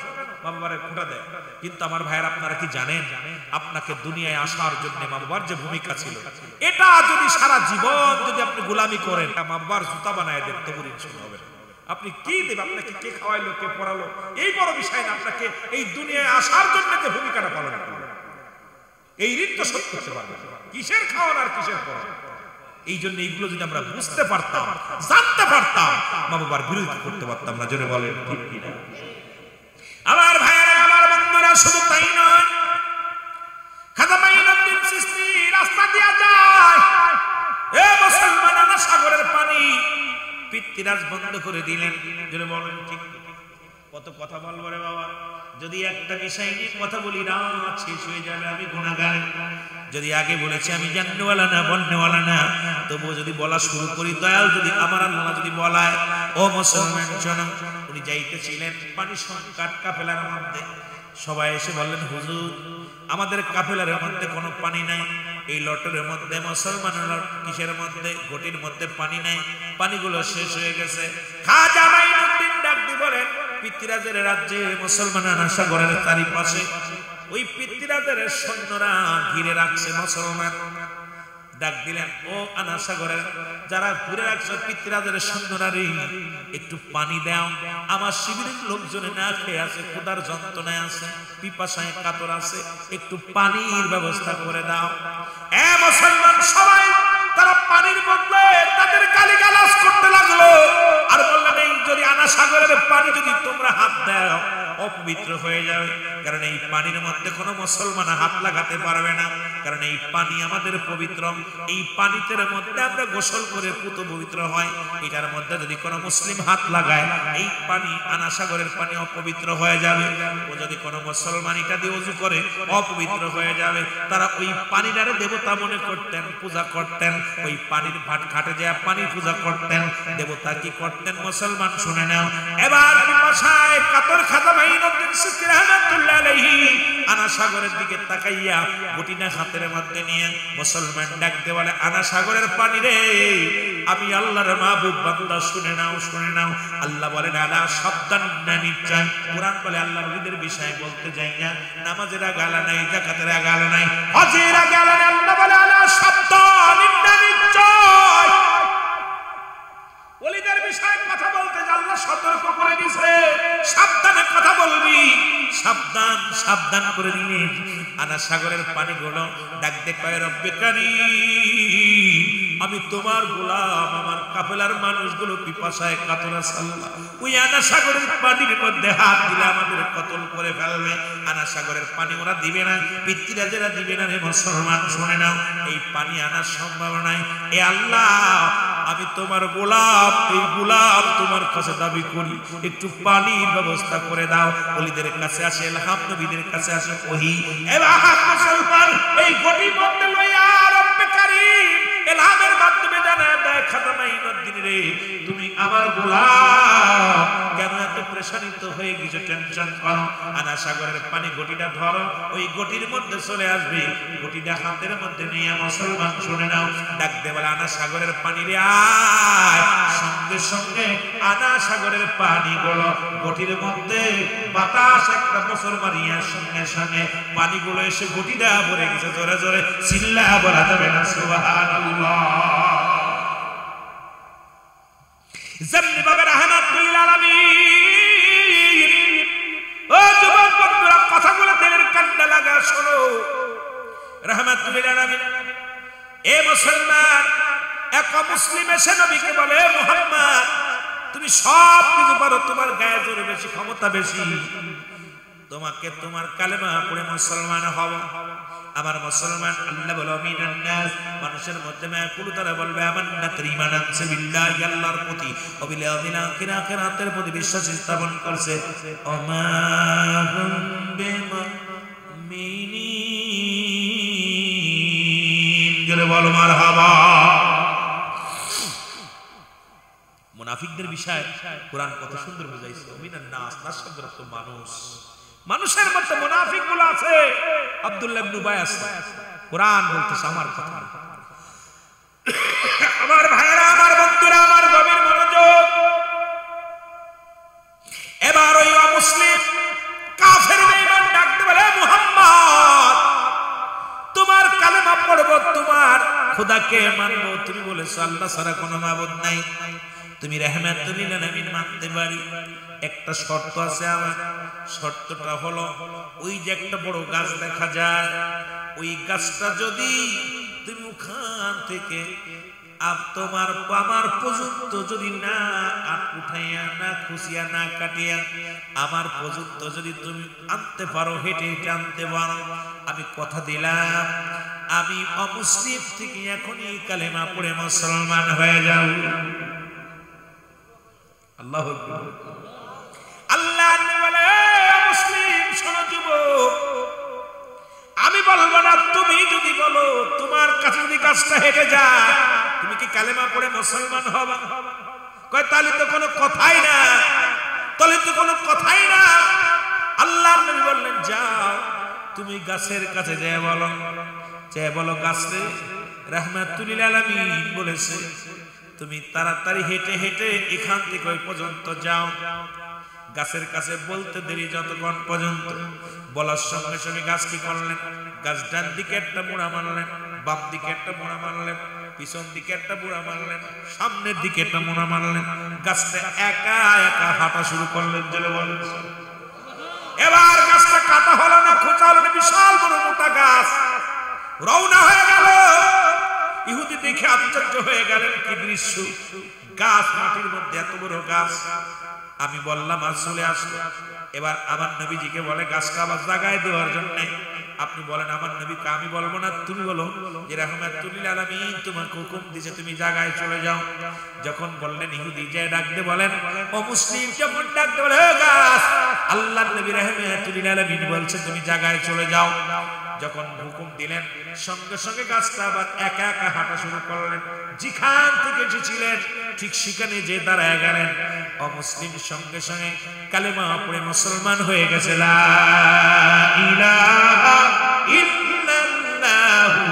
মা বাবার খোঁটা দেয়। কিন্তু আমার ভাইয়ের আপনারা কি জানেন আপনাকে দুনিয়ায় আসার জন্য মা বাবার যে ভূমিকা ছিল, এটা যদি সারা জীবন যদি আপনি গোলামি করেন, মা বাবার জুতা বানায় দেন তবু ঋণ শোধ হবে না। আপনি কি দেবেন, আপনাকে কে খাওয়াইলো কে পড়ালো এই বড় বিষয় না, আপনাকে এই দুনিয়ায় আসার জন্য যে ভূমিকাটা পালন করলো এই ঋণ তো শোধ করতে পারবে না। কিসের খাওয়ান আর কিসের পড়ানো। এই জন্য এইগুলো যদি আমরা বুঝতে পারতাম, জানতে পারতাম, মা বাবার বিরোধিতা করতে পারতাম না। জোরে বলেন ঠিক কিনা? আমার ভাইয়েরা, আমার বন্ধুরা, শুধু তাই নয়, খাজা মাইনুদ্দিন চিশতি রাস্তা দিয়া যায়, এ মুসলমানেরা সাগরের পানি পিত্তিরাজ বন্ধ করে দিলেন। জোরে বলেন ঠিক। কত কথা বলবো রে বাবা, যদি একটা বিষয় নিয়ে কথা বলি রাত শেষ হয়ে যাবে, আমি গুনাহগার। যদি আগে বলেছি আমি জান্নাওয়ালা না বন্নেওয়ালা না, তবুও যদি বলা শুরু করি, দয়াল যদি আমার আল্লাহ যদি বলায়, ও মুসলমান শোনো, উনি যাইতেছিলেন পানি সংকট কাফেলার মধ্যে। সবাই এসে বললেন, হুজুর আমাদের কাফেলার মধ্যে কোনো পানি নাই, এই লটরের মধ্যে মুসলমানেরা কিসের মধ্যে ঘটির মধ্যে পানি নাই, পানিগুলো শেষ হয়ে গেছে। খাজা মাইনুদ্দিন ডাক দিয়ে বলেন, পিতৃরাজের রাজ্যে মুসলমানেরা সাগরের চারিপাশে ওই পিতৃরাজের সৈন্যরা ঘিরে রাখছে মুসলমান। ডাক দিলেন, ও আনা সাগরের যারা ঘিরে রাখছে পিতৃরাজের সৈন্যরা রে, একটু পানি দাও, আমার শিবিরের লোকজনে না খেয়ে আছে, ক্ষুধার যন্ত্রণায় আছে, পিপাসায় কাতর আছে, একটু পানির ব্যবস্থা করে দাও। এ মুসলমান সবাই তারা পানির মধ্যে তাদের গালিগালাজ করতে লাগলো আর বললেন, এই যদি আনা সাগরের পানি যদি তোমরা হাত দাও অপবিত্র হয়ে যাবে, কারণ এই পানির মধ্যে কোনো মুসলমান হাত লাগাতে পারবে না, কারণ এই পানি আমাদের পবিত্র। এই পানিতে মধ্যে আমরা গোসল করে পুত পবিত্র হয়, এটার মধ্যে যদি কোনো মুসলিম হাত লাগায় এই পানি আনা সাগরের পানি অপবিত্র হয়ে যাবে। ও যদি কোনো মুসলমান এটা দিয়ে ওযু করে অপবিত্র হয়ে যাবে। তারা ওই পানিটারে দেবতা মনে করতেন, পূজা করতেন, ওই পানির ভাট ঘাটে যায় পানি পূজা করতেন, দেবতা কি করতেন মুসলমান শুনে নাও। এবার পিপাসায় কাতর খাজা মাইনুদ্দিন চিশতি রাহমাতুল্লাহ আলাইহি আনা সাগরের দিকে তাকাইয়া গুটিনা হাতের মধ্যে নিয়ে মুসলমান ডাক দিয়ে বলে, আনা সাগরের পানি রে, আমি আল্লাহর মাহবুব বান্দা শুনে নাও, শুনে নাও। আল্লাহ বলেন, আলা সাবধান না নিশ্চয়। কোরআন বলে আল্লাহর ওলিদের বিষয়ে বলতে যাই না, নামাজের গালা নাই, যাকাতের গালা নাই, হজের গালা নাই। আল্লাহ বলে, আলা সাবধান না নিশ্চয়। ওলিদের বিষয়ে কথা বলতে আল্লাহ সতর্ক করে দিয়েছে, সাবধানে কথা বলবি, সাবধান সাবধান করে দিলেন। আনা সাগরের পানিগুলো ডাক দে কয়, রব্বে কারীম, আমি তোমার গোলাম, আমার কাফেলার মানুষগুলো পিপাসায় কাতর আছে আল্লাহ, ওই আনা সাগরের পানির মধ্যে হাত দিলে আমাদের কতল করে ফেলবে। আনা সাগরের পানি ওরা দিবে না, পিতৃরাজেরা দিবে না। রে মুসলমান শুনে নাও, এই পানি আনার সম্ভাবনা নাই। এ আল্লাহ, আমি তোমার গোলাম, এই গোলাম তোমার কাছে দাবি করি, একটু পানির ব্যবস্থা করে দাও। ওলিদের কাছে আসে ইলহাম, নবীদের কাছে আসে ওহী। এবার মুসলমান এই গটির মধ্যে লইয়া রব্বে কারীম ইলহামের মাধ্যমে জানায় দেয়, খাজা মাইনুদ্দিন রে, তুমি আমার গোলাম, কেন এত প্রেশানিত হয়ে গেছো, টেনশন করো? আনা সাগরের পানি গটিটা ধরো, ওই গটির মধ্যে চলে আসবে, গটিটা হাতের মধ্যে নিয়ে মুসলমান শুনে নাও, ডাক দে বলে, আনা সাগরের পানি রে আয়। সঙ্গে সঙ্গে আনা সাগরের পানি গুলো গটির মধ্যে বাতাস একটা বছর মারিয়ার সঙ্গে সঙ্গে পানিগুলো এসে গটিটা ভরে গেছে। জোরে জোরে চিল্লা বলা যাবে না সুবহানাল্লাহ। যেমনি ভাবে রাহমাতুল আলামিন, ও যুবক বন্ধুরা, কথাগুলো দিলের কান্না লাগা শোনো। রাহমাতুল আলামিন, এ মুসলমান, এক মুসলিম এসে নবীকে বলে, মুহাম্মদ তুমি সব কিছু পারো, তোমার গায়ে জোরে বেশি, ক্ষমতা বেশি, তোমাকে তোমার কালেমা পড়ে মুসলমান হব। আমার মুসলমান, আল্লাহ বলে, মিনান নাস, মানুষের মধ্যে মায়াকুলু, তারা বলবে আমান্না, ঈমান আনছে বিল্লাহি, আল্লাহর প্রতি, ওয়া বিল ইয়াউমিল আখির, আখিরাতের প্রতি বিশ্বাস স্থাপন করছে। ওমা হুম বিমুমিনিন, জোরে বলো মারহাবা। মুনাফিকদের বিষয় কোরআন কত সুন্দর বুঝাইছে। মিনান নাস, নাস শব্দের অর্থ মানুষ, মানুষের মধ্যে মুনাফিক গুলো আছে। আব্দুল্লাহ ইবনে উবাই আছে, কোরআন বলতেছে আমার কথা। আমার ভাইরা, আমার বন্ধুরা, আমার গভীর মনোযোগ। এবার ওই মুসলিম খোদাকে মানবো, তুমি বলেছো আল্লাহ ছাড়া কোনো মাবুদ নাই, তুমি রাহমাতুল লিল আলামিন মানতে পারি, একটা শর্ত আছে আমার, শর্তটা হলো ওই যে একটা বড় গাছ দেখা যায়, ওই গাছটা যদি তুমি ওখান থেকে তোমার আমার পর্যন্ত যদি না উঠাইয়া না খুশিয়া না কাটিয়া আমার পর্যন্ত যদি তুমি আনতে পারো, হেঁটে হেঁটে আনতে পারো, আমি কথা দিলাম আমি অমুসলিম থেকে এখনই কালেমা পড়ে মুসলমান হয়ে যাব। আল্লাহু আকবার। আল্লাহ বলে মুসলিম শোনো যুবক, আমি বলবো না, তুমি যদি বলো তোমার কাছে যদি গাছটা হেঁটে যায় তুমি কি কালেমা পড়ে মুসলমান হবা? কয় তাহলে তো কোনো কথাই না, তাহলে তো কোনো কথাই না। আল্লাহর নবী বললেন যাও তুমি গাছের কাছে যেয়ে বলো, যেয়ে বলো গাছরে রাহমাতুল লিল আলামিন বলেছে তুমি তাড়াতাড়ি হেঁটে হেঁটে এখান থেকে ওই পর্যন্ত যাও। গাছের কাছে বলতে দেরি যতক্ষণ পর্যন্ত, বলার সঙ্গে সঙ্গে গাছ কি করলেন, গাছ ডান দিকে একটা মোড়া মারলেন, বাম দিকে একটা মোড়া মারলেন, পিছন দিকে একটা মোড়া মারলেন, সামনের দিকে একটা মোড়া মারলেন, গাছটা একা একা হাঁটা শুরু করলেন। জেলে বলেন এবার গাছটা কাটা হলো না, খোঁচা হলো না, বিশাল বড় মোটা গাছ রওনা হয়ে গেল। ইহুদি দেখে আশ্চর্য হয়ে গেলেন, কি দৃশ্য, গাছ মাটির মধ্যে এত বড় গাছ। আমি বললাম আর চলে আসলো। এবার আমার নবীজিকে বলে গাছটা আবার জাগায় দেওয়ার জন্য, আপনি বলেন আমার নবীকে আমি বলবো না, তুমি বলো যে রাহমাতুল লিল আলামিন তোমাকে হুকুম দিয়েছে তুমি জাগায় চলে যাও। যখন বললেন ইহুদি যে ডাকতে বলেন, ও মুসলিম যখন ডাকতে বলে গাছ, আল্লাহর নবী রাহমাতুল লিল আলামিন বলছে তুমি জাগায় চলে যাও। যখন হুকুম দিলেন সঙ্গে সঙ্গে গাছটা আবার একা একা হাঁটা শুরু করলেন, যেখান থেকে এসেছিলেন ঠিক সেখানে যে দাঁড়ায় গেলেন। অমুসলিম সঙ্গে সঙ্গে কালেমা পড়ে মুসলমান হয়ে গেছে। লা ইলাহা ইল্লাল্লাহু।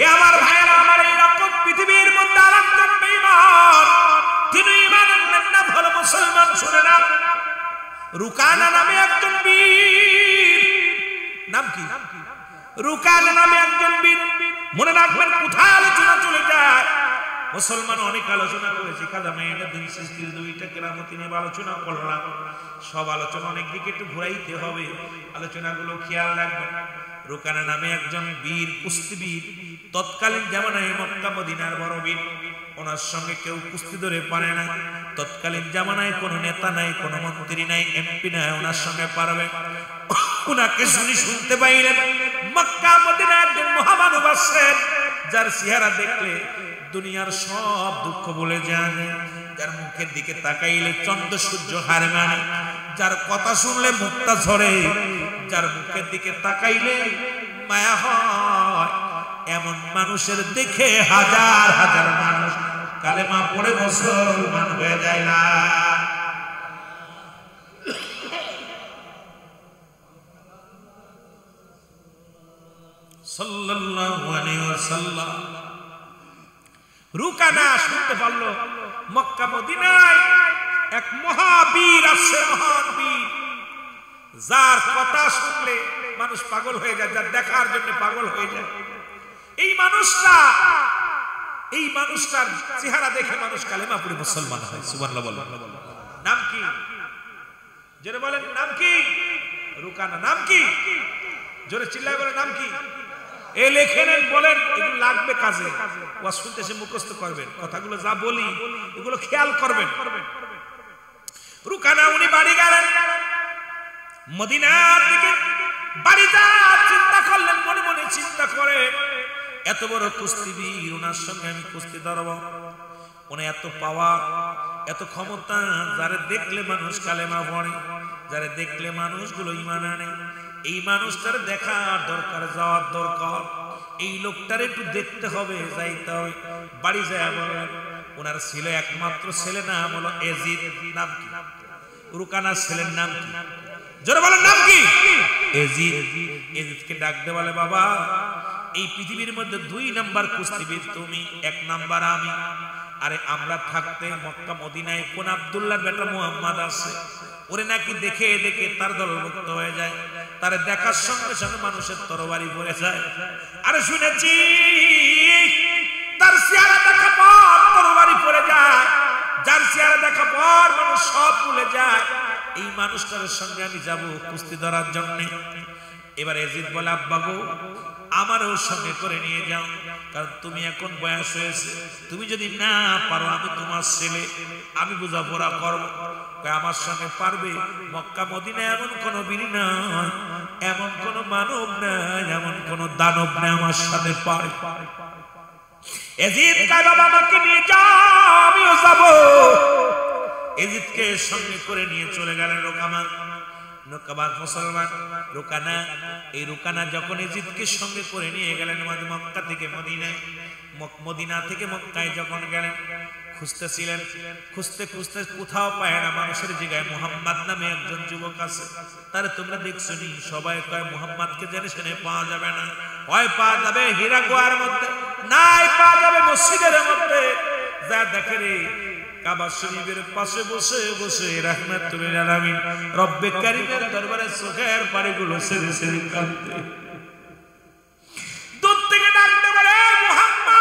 এ আমার ভাইরা, আমার এইরকম পৃথিবীর মধ্যে আরেকজন বেঈমান, তিনি ঈমান আনলেন না, ভালো মুসলমান। শুনে না, রুকানা নামে একজন বীর, নাম কি? রুকানা নামে একজন বীর। মনে রাখবেন কোথায় আলোচনা চলে যায়, মুসলমান অনেক আলোচনা করেছি, খাদামাইয়াদ্দিন সিস্তির দুইটা কেরামতি নিয়ে আলোচনা করলাম। সব আলোচনা অনেক দিকে একটু ঘুরাইতে হবে, আলোচনাগুলো খেয়াল রাখবেন। রুকানা নামে একজন বীর, কুস্তিবীর, তৎকালীন জামানায় মক্কা মদিনার বড় বীর। ওনার সঙ্গে কেউ কুস্তি ধরে পারে না। তৎকালীন জামানায় কোনো নেতা নাই, কোনো মন্ত্রী নাই, এমপি নাই ওনার সঙ্গে পারবে। ওনাকে শুনতে পাইলেন মক্কা মদিনায় একজন মহামানব আসছেন, যার চেহারা দেখলে দুনিয়ার সব দুঃখ বলে যায়, যার মুখের দিকে তাকাইলে চন্দ্র সূর্য হার মানে, যার কথা শুনলে মুক্তা ঝরে, যার মুখের দিকে তাকাইলে মায়া হয়, এমন মানুষের দেখে হাজার হাজার মানুষ কালেমা পড়ে মুসলমান হয়ে যায় না। সাল্লাল্লাহু আলাইহি ওয়াসাল্লাম। রুকানা শুনতে পারলো মক্কা মদিনায় এক মহাবীর আছে, মহান বীর, যার কথা শুনলে মানুষ পাগল হয়ে যায়, যার দেখার জন্য পাগল হয়ে যায়। এই মানুষটার চেহারা দেখে মানুষ কালেমা পড়ে মুসলমান হয়। সুবহানাল্লাহ বলেন। নাম কি? জোরে বলেন নাম কি? রুকানা। নাম কি? জোরে চিল্লায় বলেন নাম কি? এই লেখেন বলেন, এগুলো লাগবে কাজে, ওয়াজ শুনতে এসে মুখস্থ করবেন, কথাগুলো যা বলি এগুলো খেয়াল করবেন। রুকানা উনি বাড়ি গেলেন, মদিনা থেকে বাড়ি যাওয়ার চিন্তা করলেন, মনে মনে চিন্তা করে এত বড় কুস্তিবীর, ওনার সঙ্গে আমি কুস্তি ধরব, উনি এত পাওয়ার, এত ক্ষমতা, যারে দেখলে মানুষ কালেমা পড়ে, যারে দেখলে মানুষগুলো ঈমান আনে, এই মানুষটার দেখার দরকার, যাওয়ার দরকার, এই লোকটার একটু দেখতে হবে, যাইতে হবে। বাড়ি যায় বলেন, ওনার ছিল একমাত্র ছেলে, নাম হলো এজিদ। নাম কি? রুকানার ছেলের নাম কি? জোরে বলেন নাম কি? এজিদ। এজিদকে ডাক দে, বলে বাবা এই পৃথিবীর মধ্যে 2 নাম্বার কুস্তিবীর তুমি, 1 নাম্বার আমি। আরে আমরা থাকতে মক্কা মদিনায় কোন আব্দুল্লাহর বেটা মুহাম্মদ আছে, ওরে নাকি দেখে দেখে তার দলভুক্ত হয়ে যায়। তার দেখার সঙ্গে সঙ্গে মানুষের তরবারি পড়ে যায়। আরে শুনেছি তার চেহারা দেখা পর তরবারি পড়ে যায়, যার চেহারা দেখা পর মানুষ সব ভুলে যায়। এই মানুষটার সঙ্গে আমি যাব কুস্তি ধরার জন্য। এবার এজিদ বলে, আব্বা গো আমারও সঙ্গে করে নিয়ে যাও, কারণ তুমি এখন বয়স হয়েছে, তুমি যদি না পারো আমি তোমার ছেলে, আমি বোঝাপড়া করবো। আমার সঙ্গে পারবে? মক্কা মদিনা এমন কোন বীর নাই, এমন কোন মানব নাই, এমন কোন দানব নাই আমার সাথে পারে। এজিদ কয় বাবা আমাকে নিয়ে যাও, আমিও যাব। এজিদকে সঙ্গে করে নিয়ে চলে গেলেন রোকামা। নৌকাবাজ মুসলমান রুকানা, এই রুকানা যখন এজিদকে সঙ্গে করে নিয়ে গেলেন মক্কা থেকে মদিনায়, মদিনা থেকে মক্কায় যখন গেলেন, খুঁজতেছিলেন, খুঁজতে খুঁজতে কোথাও পায় না। মানুষের জায়গায় মুহাম্মদ নামে একজন যুবক আছে, তারে তোমরা দেখছো নি? সবাই কয় মুহাম্মদকে জেনে শুনে পাওয়া যাবে না, হয় পাওয়া যাবে হীরা গুহার মধ্যে, নাই পাওয়া যাবে মসজিদের মধ্যে। যা দেখে রে কাবা শরীফের পাশে বসে বসে রাহমাতুল আলামিন রব্বে কারীমের দরবারে চোখের পানিগুলো ছেড়ে ছেড়ে কাঁদতে। দূর থেকে ডাকতে বলে মুহাম্মদ।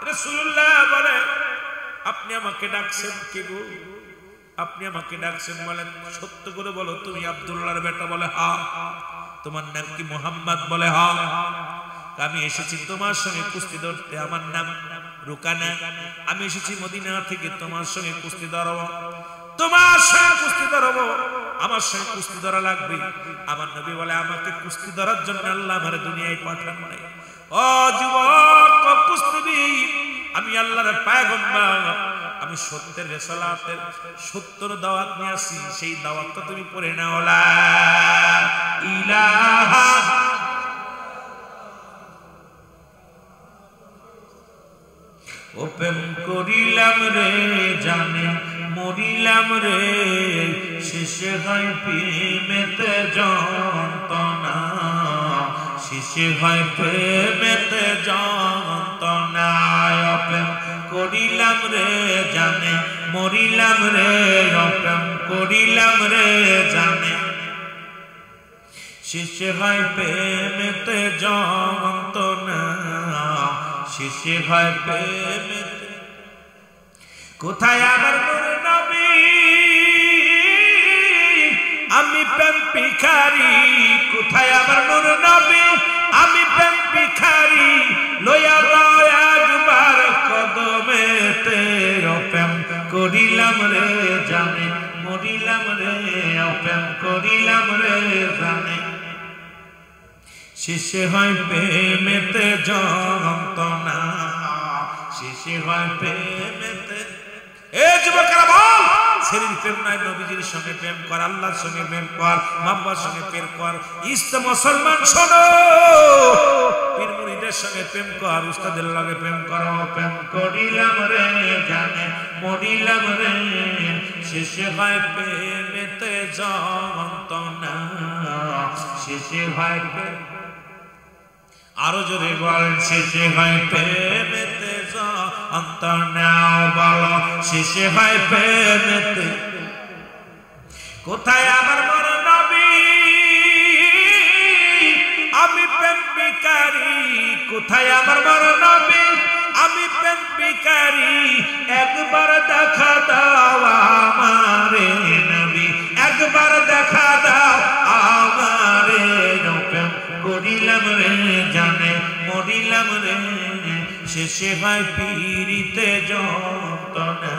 রাসূলুল্লাহ বলে, আপনি আমাকে ডাকছেন কি গো? আপনি আমাকে ডাকছেন? বলেন সত্য করে বলো তুমি আব্দুল্লাহর বেটা? বলে হ্যাঁ। তোমার নাম কি মুহাম্মদ? বলে হ্যাঁ। আমি এসেছি তোমার সঙ্গে কুস্তি ধরতে, আমার নাম রুকানা, আমি এসেছি মদিনা থেকে তোমার সঙ্গে কুস্তি ধরবো, তোমার সঙ্গে কুস্তি ধরবো, আমার সঙ্গে কুস্তি ধরা লাগবে। আমার নবী বলে, আমাকে কুস্তি ধরার জন্য আল্লাহ আমার দুনিয়ায় পাঠান নাই। ও যুবক কুস্তিবীর, আমি আল্লাহর পয়গম্বর, আমি সত্যের রিসালাতের 70 দাওয়াত নিয়ে আসি, সেই দাওয়াতটা তুমি পড়ে নাও, লা ইলাহা। ও প্রেম করিলাম রে জানে মরিলাম রে, শেষে হয় প্রেমেতে যন্ত্রণা, শেষে হয় প্রেমেতে যন্ত্রণা। ও প্রেম করিলাম রে জানে মরিলাম রে, ও প্রেম করিলাম রে জানে, শেষে হয় প্রেমেতে যন্ত্রণা, শেষে হয় প্রেমেতে। কোথায় আমার নূর নবী, আমি প্রেম ভিখারি, কোথায় আমার নূর নবী, আমি প্রেম ভিখারি, লইয়া দাও একবার কদমেতে। ও প্রেম করিলাম রে জানে মরিলাম রে, ও প্রেম করিলাম রে জানে, শেষে হয় প্রেমেতে যন্ত্রণা, শেষে হয় প্রেমেতে। এ যুবকেরা বল, ছেলের প্রেম নাই, নবীজির সঙ্গে প্রেম কর, আল্লাহর সঙ্গে প্রেম কর, বাবার সঙ্গে প্রেম কর। ইসলাম মুসলমান শোনো, পীর মুরিদের সঙ্গে প্রেম কর, উস্তাদের লগে প্রেম কর। প্রেম করিলাম রে জানে মরিলাম রে, শেষে হয় প্রেমেতে যন্ত্রণা, শেষে হয় প্রেম। আরো জোরে বলেন, শেষে হয় প্রেমেতে যন্ত্রণা, বলো শেষে হয় প্রেমেতে। কোথায় আমার বড় নবী, আমি প্রেম ভিখারি, কোথায় আমার বড় নবী, আমি প্রেম ভিখারি, একবার দেখা দাও আমারে নবী, একবার দেখা দাও আমারে। প্রেম করিলাম রে জানে মরিলাম রে, শেষে হয় পীড়িতে যন্ত্রণা,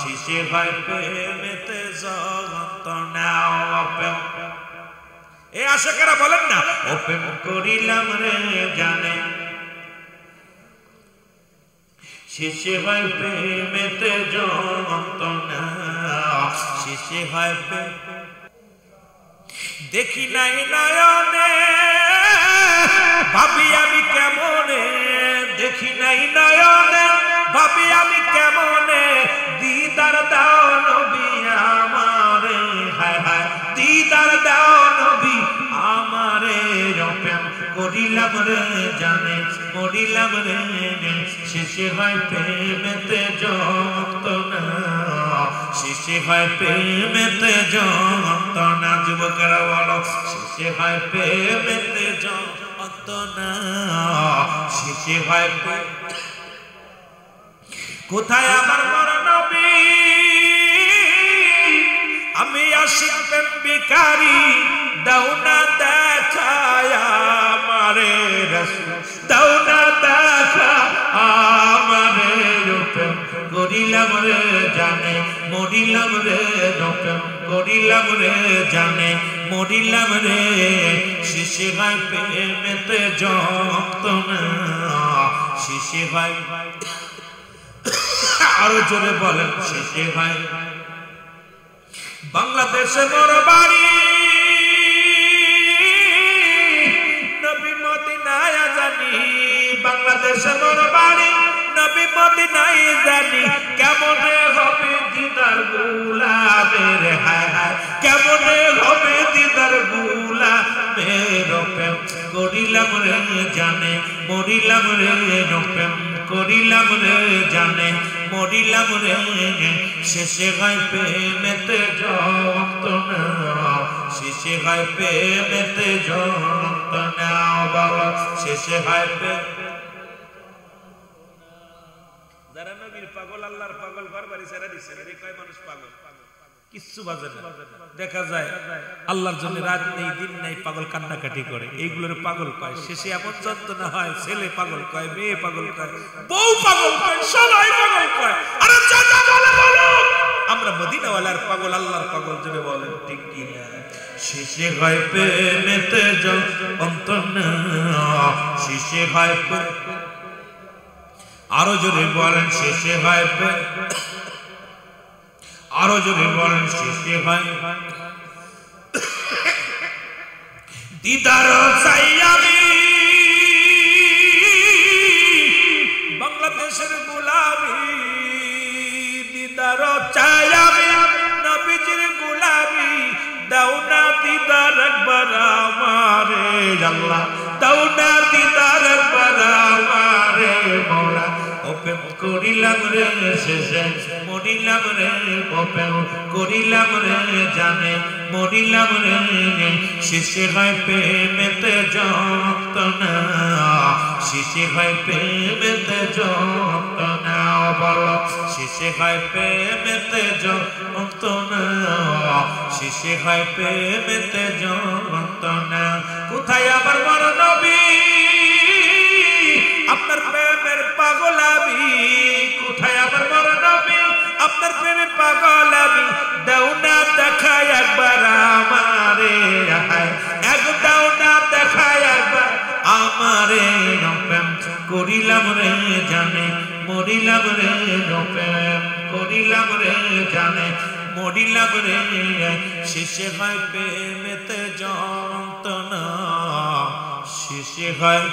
শেষে হয় প্রেমেতে যন্ত্রণা। এ আশিকেরা বলেন না, ও প্রেম করিলাম রে জানে, শেষে হয় প্রেমেতে যন্ত্রণা, শেষে হয় প্রেম। দেখি নাই নয়নে ভাবি আমি কেমনে, দেখি নাই নয়নে ভাবি আমি কেমনে, দিদার দাও নবী আমারে, হায় হায় দিদার দাও নবী আমারে। প্রেম করিলাম রে জানে মরিলাম রে, শেষে হয় প্রেমেতে যন্ত্রণা, শেষে হয় প্রেমেতে যন্ত্রণা। যুবকেরা বলো শেষে হয় প্রেমেতে যন্ত্রণা, শেষে হয় কোথায় আমার নবী? আমি আশিক প্রেম ভিখারি, দাও না দেখায় আমারে রাসূল, দাও না দেখা আমারে প্রেম করিলাম রে জানে মরিলাম রে, প্রেম করিলাম রে জানে মরিলাম রে। শেষে হয় প্রেমেতে যন্ত্রণা, শেষে হয় আরো জোরে বলেন শেষে হয়। বাংলাদেশে মোর বাড়ি, নবী মদিনায় জানি, বাংলাদেশে মোর বাড়ি, নবী মদিনায় জানি। কেমনে হবে দিদার গুলামের, হায় হায় কেমনে হবে দিদার গুলামের, প্রেম করিলাম রে জানে মরিলাম রে, প্রেম করিলাম রে জানে মরিলাম রে। শেষে হয় প্রেমেতে যন্ত্রণা, শেষে হয় প্রেমেতে যন্ত্রণা, বাবা শেষে হয় যারা নবীর পাগল আল্লাহর পাগল ঘর বাড়ি ছেড়ে দিচ্ছে, কয় মানুষ পাগল কিচ্ছু বাজে না। দেখা যায় আল্লাহর জন্য রাত নেই দিন নেই পাগল কান্নাকাটি করে, এইগুলোর পাগল কয়। শেষে এমন যন্ত্রণা হয়, ছেলে পাগল কয়, মেয়ে পাগল কয়, বউ পাগল কয়, সবাই পাগল কয়। আরে চাচা বলে বলো আমরা মদিনাওয়ালার পাগল, আল্লাহর পাগল জন্য বলেন ঠিক কি না? শেষে হয় প্রেমেতে যন্ত্রণা, শেষে হয় আরো জোরে বলেন শেষে হয়, আরো জোরে বলেন শেষে হয় দিদার চাই আমি বাংলাদেশের গোলামি, দিদার চাই আমি নবীজির গোলামি। দাও না দিদার একবার আমারে আল্লাহ, দাও না দিদার একবার আমারে মওলা। প্রেম করিলাম রে শেষে মরিলাম রে, প্রেম করিলাম রে জানে মরিলাম রে। শেষে হয় প্রেমেতে যন্ত্রণা, শেষে হয় প্রেমেতে যন্ত্রণা, বলো শেষে হয় প্রেমেতে যন্ত্রণা, শেষে হয় প্রেমেতে যন্ত্রণা। কোথায় আমার বড় নবী? আপনার প্রেমের পাগল আমি, কোথায় আমার বড় নবী? আপনার প্রেমের পাগল আমি। দাও না দেখায় একবার আমারে, এক দাও না দেখায় একবার আমারে, প্রেম করিলাম রে জানে মরিলাম রে, প্রেম করিলাম রে জানে মরিলাম রে। শেষে হয় প্রেমেতে যন্ত্রণা, শেষে হয়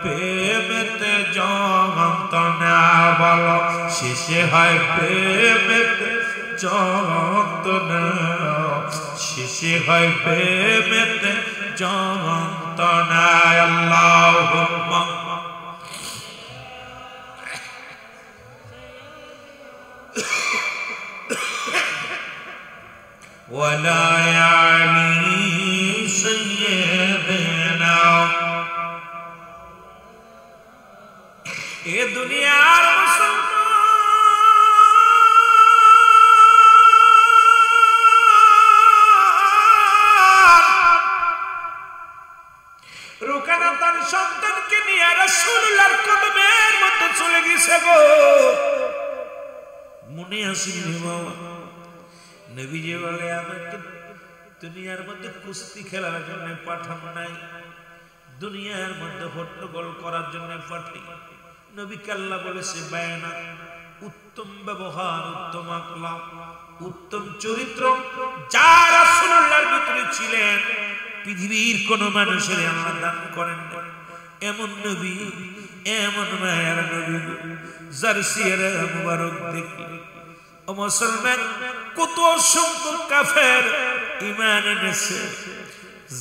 প্রেমেতে যন্ত্রণা, বলো শেষে হয় প্রেমেতে যন্ত্রণা, শেষে হয় প্রেমেতে যন্ত্রণা। আল্লাহুম্মা ওয়ালা আলি সাইয়্যিদিনা। এ দুনিয়ার রুকানা তার সন্তানকে নিয়ে রাসূলুল্লাহর কদমের মধ্যে চলে গেছে গো। মনে আসেনি বাবা, নবীজি বলে আমাকে দুনিয়ার মধ্যে কুস্তি খেলার জন্য পাঠান নাই, দুনিয়ার মধ্যে হট্টগোল করার জন্য পাঠাই। নবীকে আল্লাহ বলেছে বায়না, উত্তম ব্যবহার, উত্তম আখলাক, উত্তম চরিত্র যা রাসূলুল্লাহর ভিতরে ছিলেন পৃথিবীর কোন মানুষের আল্লাহ দান করেন না। এমন নবী, এমন মায়ের নবী যার চেহারা মুবারক দেখলে ও মুসলমান কত অসংখ্য কাফের ঈমান এনেছে,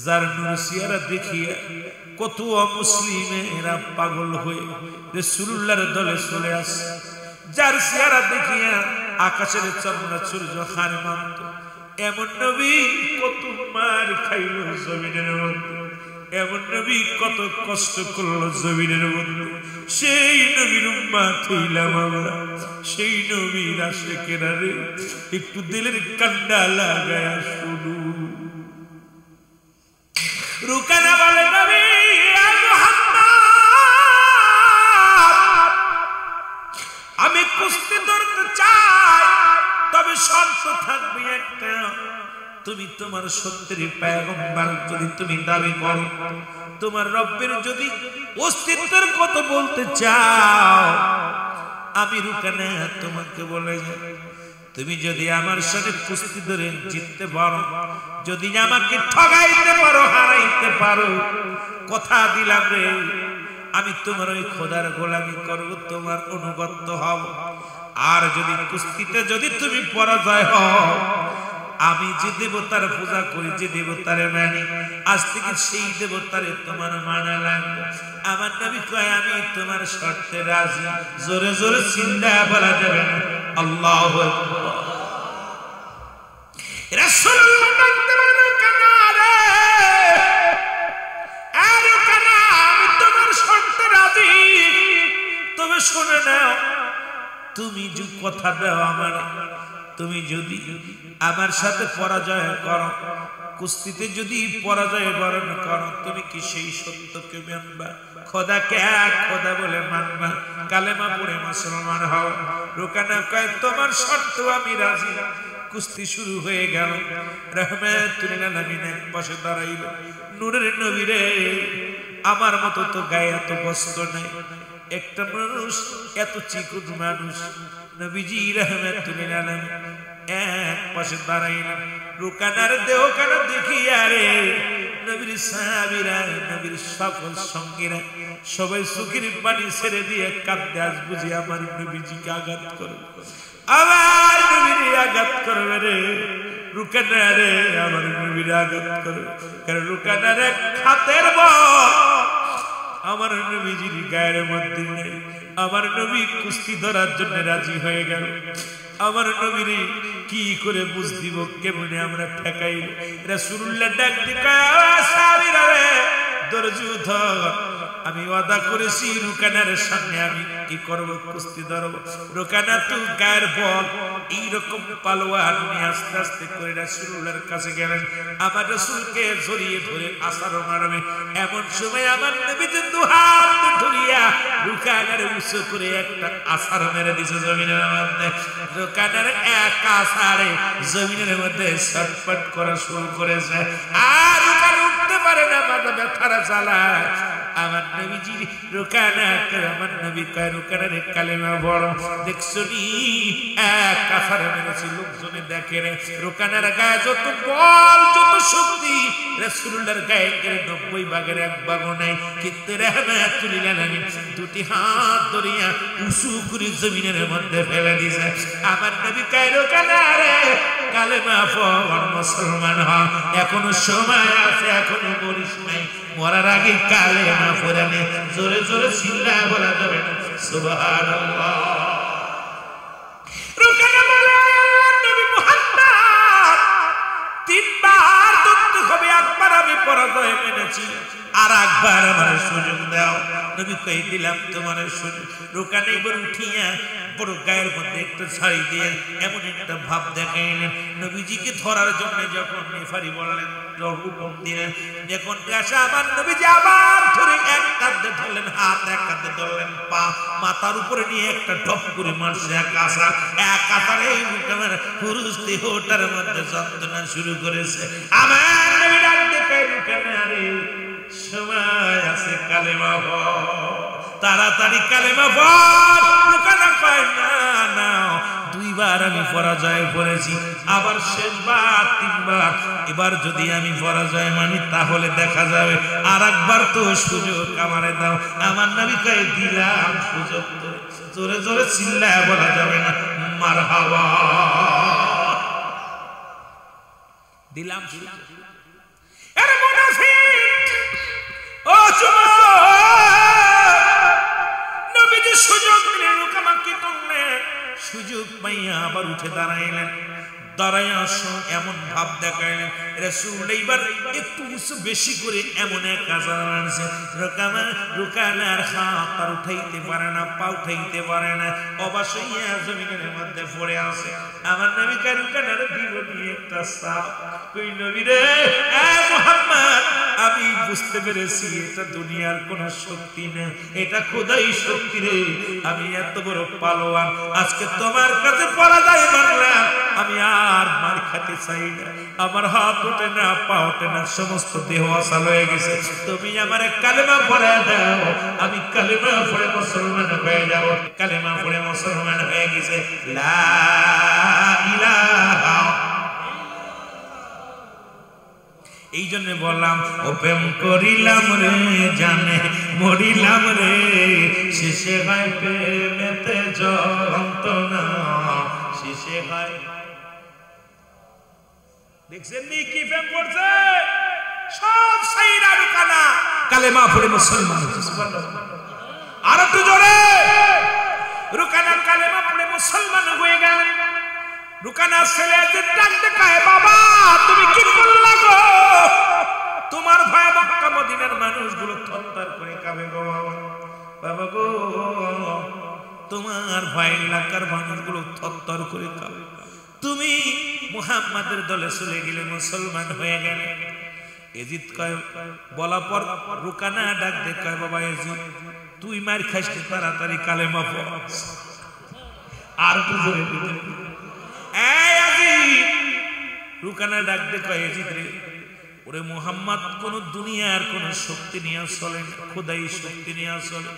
যার নূর চেহারা দেখিয়া কত অমুসলিমেরা পাগল হয়ে রাসূলুল্লাহর দলে চলে আসে, যার চেহারা দেখিয়া আকাশের চামড়া সূর্য হার মানত। এমন নবী কত মার খাইল জমিনের মধ্যে, এমন নবী কত কষ্ট করলো জমিনের মধ্যে। সেই নবীর উম্মত হইলাম আমরা, সেই নবীর আশিকেরা রে একটু দিলের কান্ডা লাগায়া শুনু। রুকানা বলে নবী আমি কুস্তি ধরতে চাই, তবে শর্ত থাকবে একটা, তুমি তোমার সত্যের পয়গম্বর যদি তুমি দাবি করো, তোমার রব্বের যদি অস্তিত্বের কথা বলতে চাও, আমি রুকানা তোমাকে বলে যাই, তুমি যদি আমার সাথে কুস্তি ধরে জিততে পারো, যদি আমাকে ঠগাইতে পারো, হারাইতে পারো, কথা দিলাম রে আমি তোমার ওই খোদার গোলামি করব, তোমার অনুগত হব। আর যদি কুস্তিতে যদি তুমি পরাজয় হও, আমি যে দেবতার পূজা করি, যে দেবতারে মানি, আজ থেকে সেই দেবতারে তোমার মানা লাগবে। আমার নবী কয় আমি তোমার শর্তে রাজি। জোরে জোরে চিন্তা বলা যাবে না আল্লাহু আকবার। রাসূলুল্লাহ বলতে বলেন কানা রে আর কানা আমি তোমার শর্তে রাজি, তবে শুনে নাও, তুমি যে কথা দাও আমার, তুমি যদি আমার সাথে পরাজয় করো, কুস্তিতে যদি পরাজয় বরণ করো, তুমি কি সেই সত্যকে মানবা, খোদাকে এক খোদা বলে মানবা, কালেমা পড়ে মুসলমান হও? রুকানা কয় তোমার শর্ত আমি রাজি। কুস্তি শুরু হয়ে গেল। রাহমাতুল আলামিন এক পাশে দাঁড়াইল। নূরের নবী রে, আমার মতো তো গায়ে এত বস্ত্র নাই, একটা মানুষ এত চিকন মানুষ, নবীজি রাহমাতুল আলামিন এক পাশে দাঁড়াইল। রুকানার দেহখানা দেখিয়া রে নবীর সাহাবীরা, নবীর সকল সঙ্গীরা সবাই চোখের পানি ছেড়ে দিয়ে কাঁদতে, আজ বুঝি আমার নবীজিকে আঘাত করবে, আমার নবীর আঘাত করবে রে রুকানা রে, আমার নবীর আঘাত করবে। কারণ রুকানার এক হাতের বল আমার নবীজির গায়ের মধ্যে নেই। আমার নবী কুস্তি ধরার জন্য রাজি হয়ে গেল। আমার নবীর কি করে বুঝ দিব, কেমনে আমরা ঠেকাইব? রাসূলুল্লাহ ডাক দিকা সাহাবীরা রে ধৈর্য ধর, আমি ওয়াদা করেছি রুকানার সামনে আমি কি করব, কুস্তি ধরব। রুকানা তুই গায়ের বল এইরকম পালোয়ান নিয়ে আস্তে আস্তে করে রাসূলুল্লাহর কাছে গেলেন। আমার রাসূলকে জড়িয়ে ধরে আছাড় মারবে, এমন সময় আমার নবী যে দুহাত ধরিয়া রুকানার উঁচু করে একটা আছাড় মেরে দিয়েছে জমিনের মধ্যে। রুকানার এক আছাড়ে জমিনের মধ্যে ছটফট করা শুরু করেছে, আর রুকানা উঠতে পারে না, মাথা ব্যথারা চালায়। আমার নবীজি রুকানা, আমার নবী কয় রুকানার কালেমা বড় দেখছো নি, এক কাফার মেরেছি, লোকজনে দেখে রে। রুকানার গায়ে যত বল, যত শক্তি, রাসূলুল্লাহর গায়ে 90 ভাগের 1 ভাগও নাই। কিন্তু রাহমাতুল আলামিন দুটি হাত ধরিয়া উঁচু করে জমিনের মধ্যে ফেলে দিয়েছে। আমার নবী কয় রুকানা রে কালেমা পড়, মুসলমান হ, এখনো সময় আছে, এখনো মরিস নাই, মরার আগে কালেমা পড়ে নে। জোরে জোরে চিল্লায় বলা যাবে না সুবহানাল্লাহ। রুকানা বলে নবী মুহাম্মদ 3 বার ধরতে হবে, একবার আমি পরাজয় মেনেছি, আর একবার আমার সুযোগ দাও। নবী কই দিলাম তোমার সুযোগ। রুকানা এবার উঠিয়া বড় গায়ের মধ্যে একটা ছাড়ি দিয়ে এমন একটা ভাব দেখাইলেন, নবীজিকে ধরার জন্য যখন নেফারি বললেন, হুকুম দিলেন, যখন আসা আমার নবীজি আবার ধরে এক কাঁধে ধরলেন হাত, এক কাঁধে ধরলেন পা, মাথার উপরে নিয়ে একটা ঢপ করে মারছে এক আছাড়। এক আছাড়ে এই রুকানার পুরুষ দেহটার মধ্যে যন্ত্রণা শুরু করেছে। আমার নবী ডাক দেখে রুকানা রে সময় আছে, কালেমা পড়, তাড়াতাড়ি কালেমা পড়। রুকানা কয় না না, 2 বার আমি পরাজয় করেছি, আবার শেষবার 3 বার, এবার যদি আমি পরাজয় মানি তাহলে দেখা যাবে, আর একবার তো সুযোগ আমারে দাও। আমার নবী কয় দিলাম সুযোগ। জোরে জোরে চিল্লায় বলা যাবে না মারহাবা, দিলাম সুযোগ। আরে মুনাফিক, ও নবীজি সুযোগ দিলেন, রুকানা কি করলেন? সুযোগ পাইয়া আবার দেখাইলেন। রাসূল এইবার একটু উঁচু বেশি করে এমন এক আযান আনছে, রুকানার হাত আর উঠাইতে পারে না, পা উঠাইতে পারে না, অবাস হইয়া জমিনের মধ্যে পড়ে আছে। আমার নবী রুকানার দিব নিয়ে একটা সাপ, কই নবী রে মুহাম্মদ, আমি বুঝতে পেরেছি এটা দুনিয়ার কোন শক্তি না, এটা খোদাই শক্তি রে। আমি এত বড় পালোয়ান, আজকে তোমার কাছে পরাজয় মানলাম, আমি আর মার খেতে চাই না। আমার হাত ওঠে না, পা ওঠে না, সমস্ত দেহ অচল হয়ে গেছে। তুমি আমার কালেমা পড়ে দাও, আমি কালেমা পড়ে মুসলমান হয়ে যাব। কালেমা পড়ে মুসলমান হয়ে গেছে। লা ইলাহা, এই জন্য বললাম ও প্রেম করিলাম রে জানে মরিলাম রে, শেষে হয় প্রেমেতে যন্ত্রণা, শেষে হয়। দেখছেন নি কি প্রেম করছে, সব সাইরা রুকানা কালেমা পড়ে মুসলমান। আর একটু জোরে, রুকানা কালেমা পড়ে মুসলমান হয়ে গেল। রুকানা ছেলে ডাকতে কয়, বাবা তুমি কি করলা গো? তোমার ভয়ে মক্কা মদিনার মানুষগুলো থরথর করে কাঁপে গো বাবা গো, তোমার ভয়ে এলাকার মানুষগুলো থরথর করে কাঁপে। তুমি মুহাম্মাদের দলে চলে গেলে, মুসলমান হয়ে গেলে। এজিদ কয়, বলা পর রুকানা ডাক দে কয়, বাবা এজিদ তুই মার খাইস, তাড়াতাড়ি কালেমা পড়। আর তো জোরে রুকানা ডাক দে কয়, এজিদ রে, ওরে মুহাম্মদ কোন দুনিয়ার কোন শক্তি নিয়ে চলে না, খোদাই শক্তি নিয়ে চলে।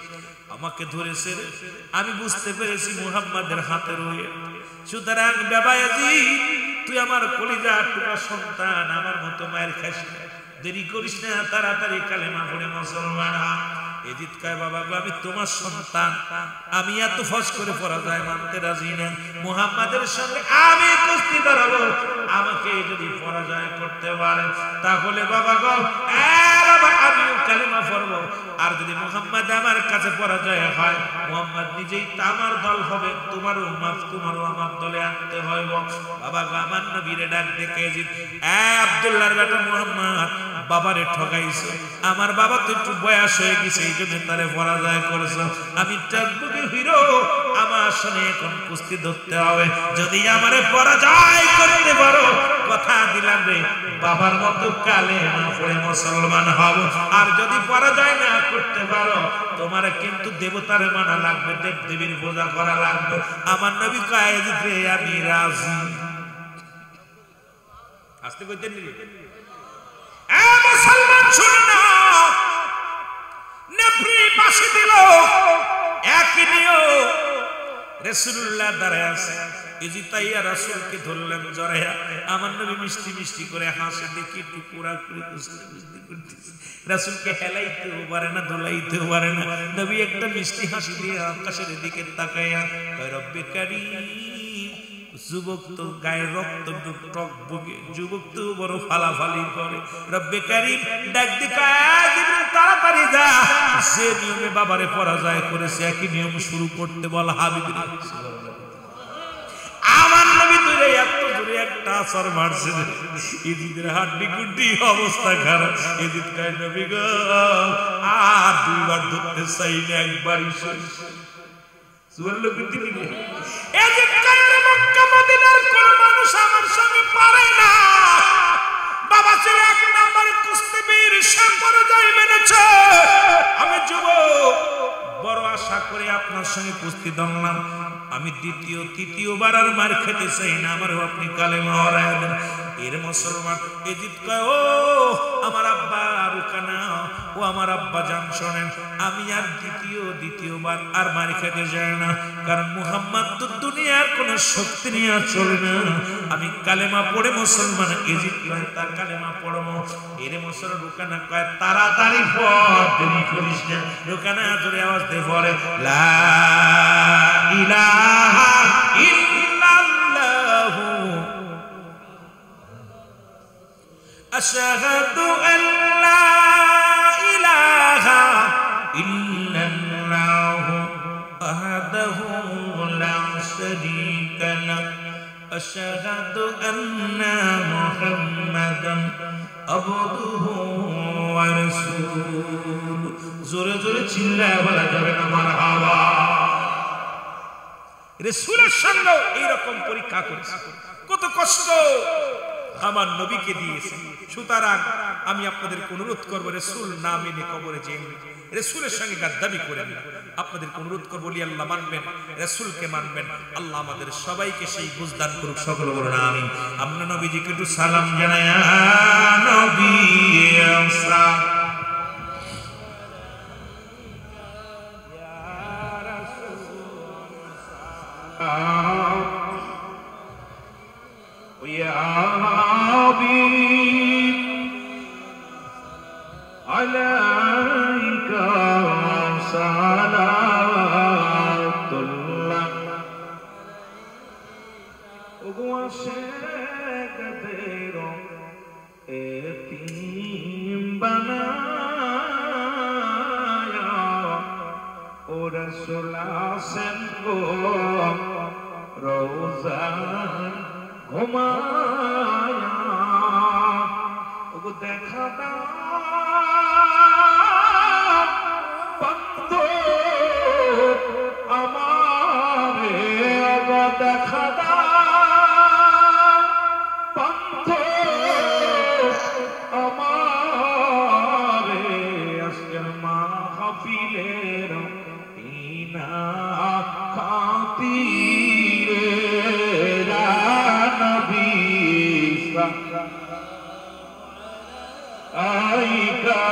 আমাকে ধরেছে, আমি বুঝতে পেরেছি মুহাম্মাদের হাতে রয়ে। সুতরাং বাবা এজিদ, তুই আমার কলিজার টুকরা সন্তান, আমার মতো মায়ের খাইস না, দেরি করিস না, তাড়াতাড়ি কালেমা পড়ে মুসলমান হ। এজিদ কয়, বাবা গো আমি তোমার সন্তান, আমি এত ফস করে পরাজয় মানতে রাজি না। মুহাম্মাদের সঙ্গে আমি কুস্তি ধরবো, আমাকে যদি পরাজয় করতে পারে তাহলে বাবা গো বাবা আমিও কালেমা পড়বো। আর যদি মুহাম্মদ আমার কাছে পরাজয় হয়, মুহাম্মদ নিজেই আমার দল হবে, তোমারও আমার দলে আনতে হইব। বাবা গো আমার নবীরে ডাক দেখে এজিদ, আব্দুল্লাহর বেটা মুহাম্মদ, বাবারে ঠকাইছো, আমার বাবা তো একটু বয়স হয়ে গেছে, এই জন্য তারে পরাজয় করেছো। আমি চাঁদবুকে হিরো, আমার সঙ্গে এখন কুস্তি ধরতে হবে। যদি আমারে পরাজয় করতে পারো, কথা দিলাম রে, বাবার মতো কালেমা পড়ে মুসলমান হব। আর যদি পরাজয় না করতে পারো, তোমার কিন্তু দেবতারে মানা লাগবে, দেব দেবীর পূজা করা লাগবে। আমার নবী কয়, রে আমি রাজি। আসতে কইতেন নি মুসলমান, শুনে না, নেত্রী পাশে দিল, একই নিয়ম। রাসূলুল্লাহ দাঁড়ায় আছে, ইজিতাইয়া রাসূলকে ধরলেন জড়াইয়া। আমার নবী মিষ্টি মিষ্টি করে হাসে, দেখি একটু পুরাপুরি করতেছে। রাসূলকে হেলাইতেও পারে না, দোলাইতেও পারে না। নবী একটা মিষ্টি হাসি দিয়ে আকাশের দিকে তাকাইয়া কয়, রব্বে কারীম, যুবক তো গায়ে রক্ত টক বগে, যুবক তো বড় ফালাফালি করে। রব্বে কারীম ডাক দিকা, তাড়াতাড়ি যা, যে নিয়মে বাবারে পরাজয় করেছে একই নিয়ম শুরু করতে বল হাবিব। আমার নবী দূরে এত দূরে একটা আসর মারছে, এদিদের হাড্ডি গুড্ডি অবস্থা খারাপ। এদিক কয়, নবী গো আর দুইবার ধরতে চাই না, একবারই শেষ। কোন মানুষ আমার সঙ্গে পারে না। বাবা ছিল এক নম্বরে কুস্তিবীর, সে পরাজয় মেনেছে। আমি যুবক, বড় আশা করে আপনার সঙ্গে কুস্তি ধরলাম, আমি দ্বিতীয় তৃতীয়বার আর মার খেতে চাই না, আমারও আপনি কালেমা পড়ায় দেন। এর মুসলমান এজিদ কয়, ও আমার আব্বা রুকানা, ও আমার আব্বা জান, শোনেন, আমি আর দ্বিতীয়বার আর মার খেতে চাই না, কারণ মুহাম্মদ তো দুনিয়ার কোন শক্তি নিয়ে চলে না। আমি কালেমা পড়ে মুসলমান। এজিদ কয়, তার কালেমা পড়বো। এর মুসলমান রুকানা কয়, তাড়াতাড়ি পড়, দেরি করিস না। রুকানা জোরে আওয়াজ দিয়ে পড়ে, লা ইলাহা ইল্লাল্লাহু আশহাদু আল্লা ইলাহা ইল্লাল্লাহু ওয়াহদাহু লা শারীকা লাহু আশহাদু আন্না মুহাম্মাদান মুহাম্মাদান আবদুহু ওয়া রাসূলুহু। জোরে জোরে চিল্লায় বলা যাবে না মারহাবা। রাসূলের সঙ্গে এইরকম পরীক্ষা করেছে, কত কষ্ট আমার নবীকে দিয়েছে। সুতরাং আমি আপনাদেরকে অনুরোধ করবো, রাসূল না মেনে কবরে যেন রাসূলের সঙ্গে গাদ্দাবি করেন না। আপনাদেরকে অনুরোধ করবো, আল্লাহ মানবেন, রাসূলকে মানবেন। আল্লাহ আমাদের সবাইকে সেই বুঝদান করুক, সকল বলুন আমিন। আমরা নবীজিকে একটু সালাম জানাই। নবী আমসালাম يا حبيب عليك صلاة الله وشك ديرو اتيم بنايا ورسول سنگو روزان ঘুমায়া ওগো দেখা দাও বন্ধু আমারে, ওগো দেখা দাও বন্ধু আমারে। আজকের মাহফিলের ইনা খাতিরে আইকা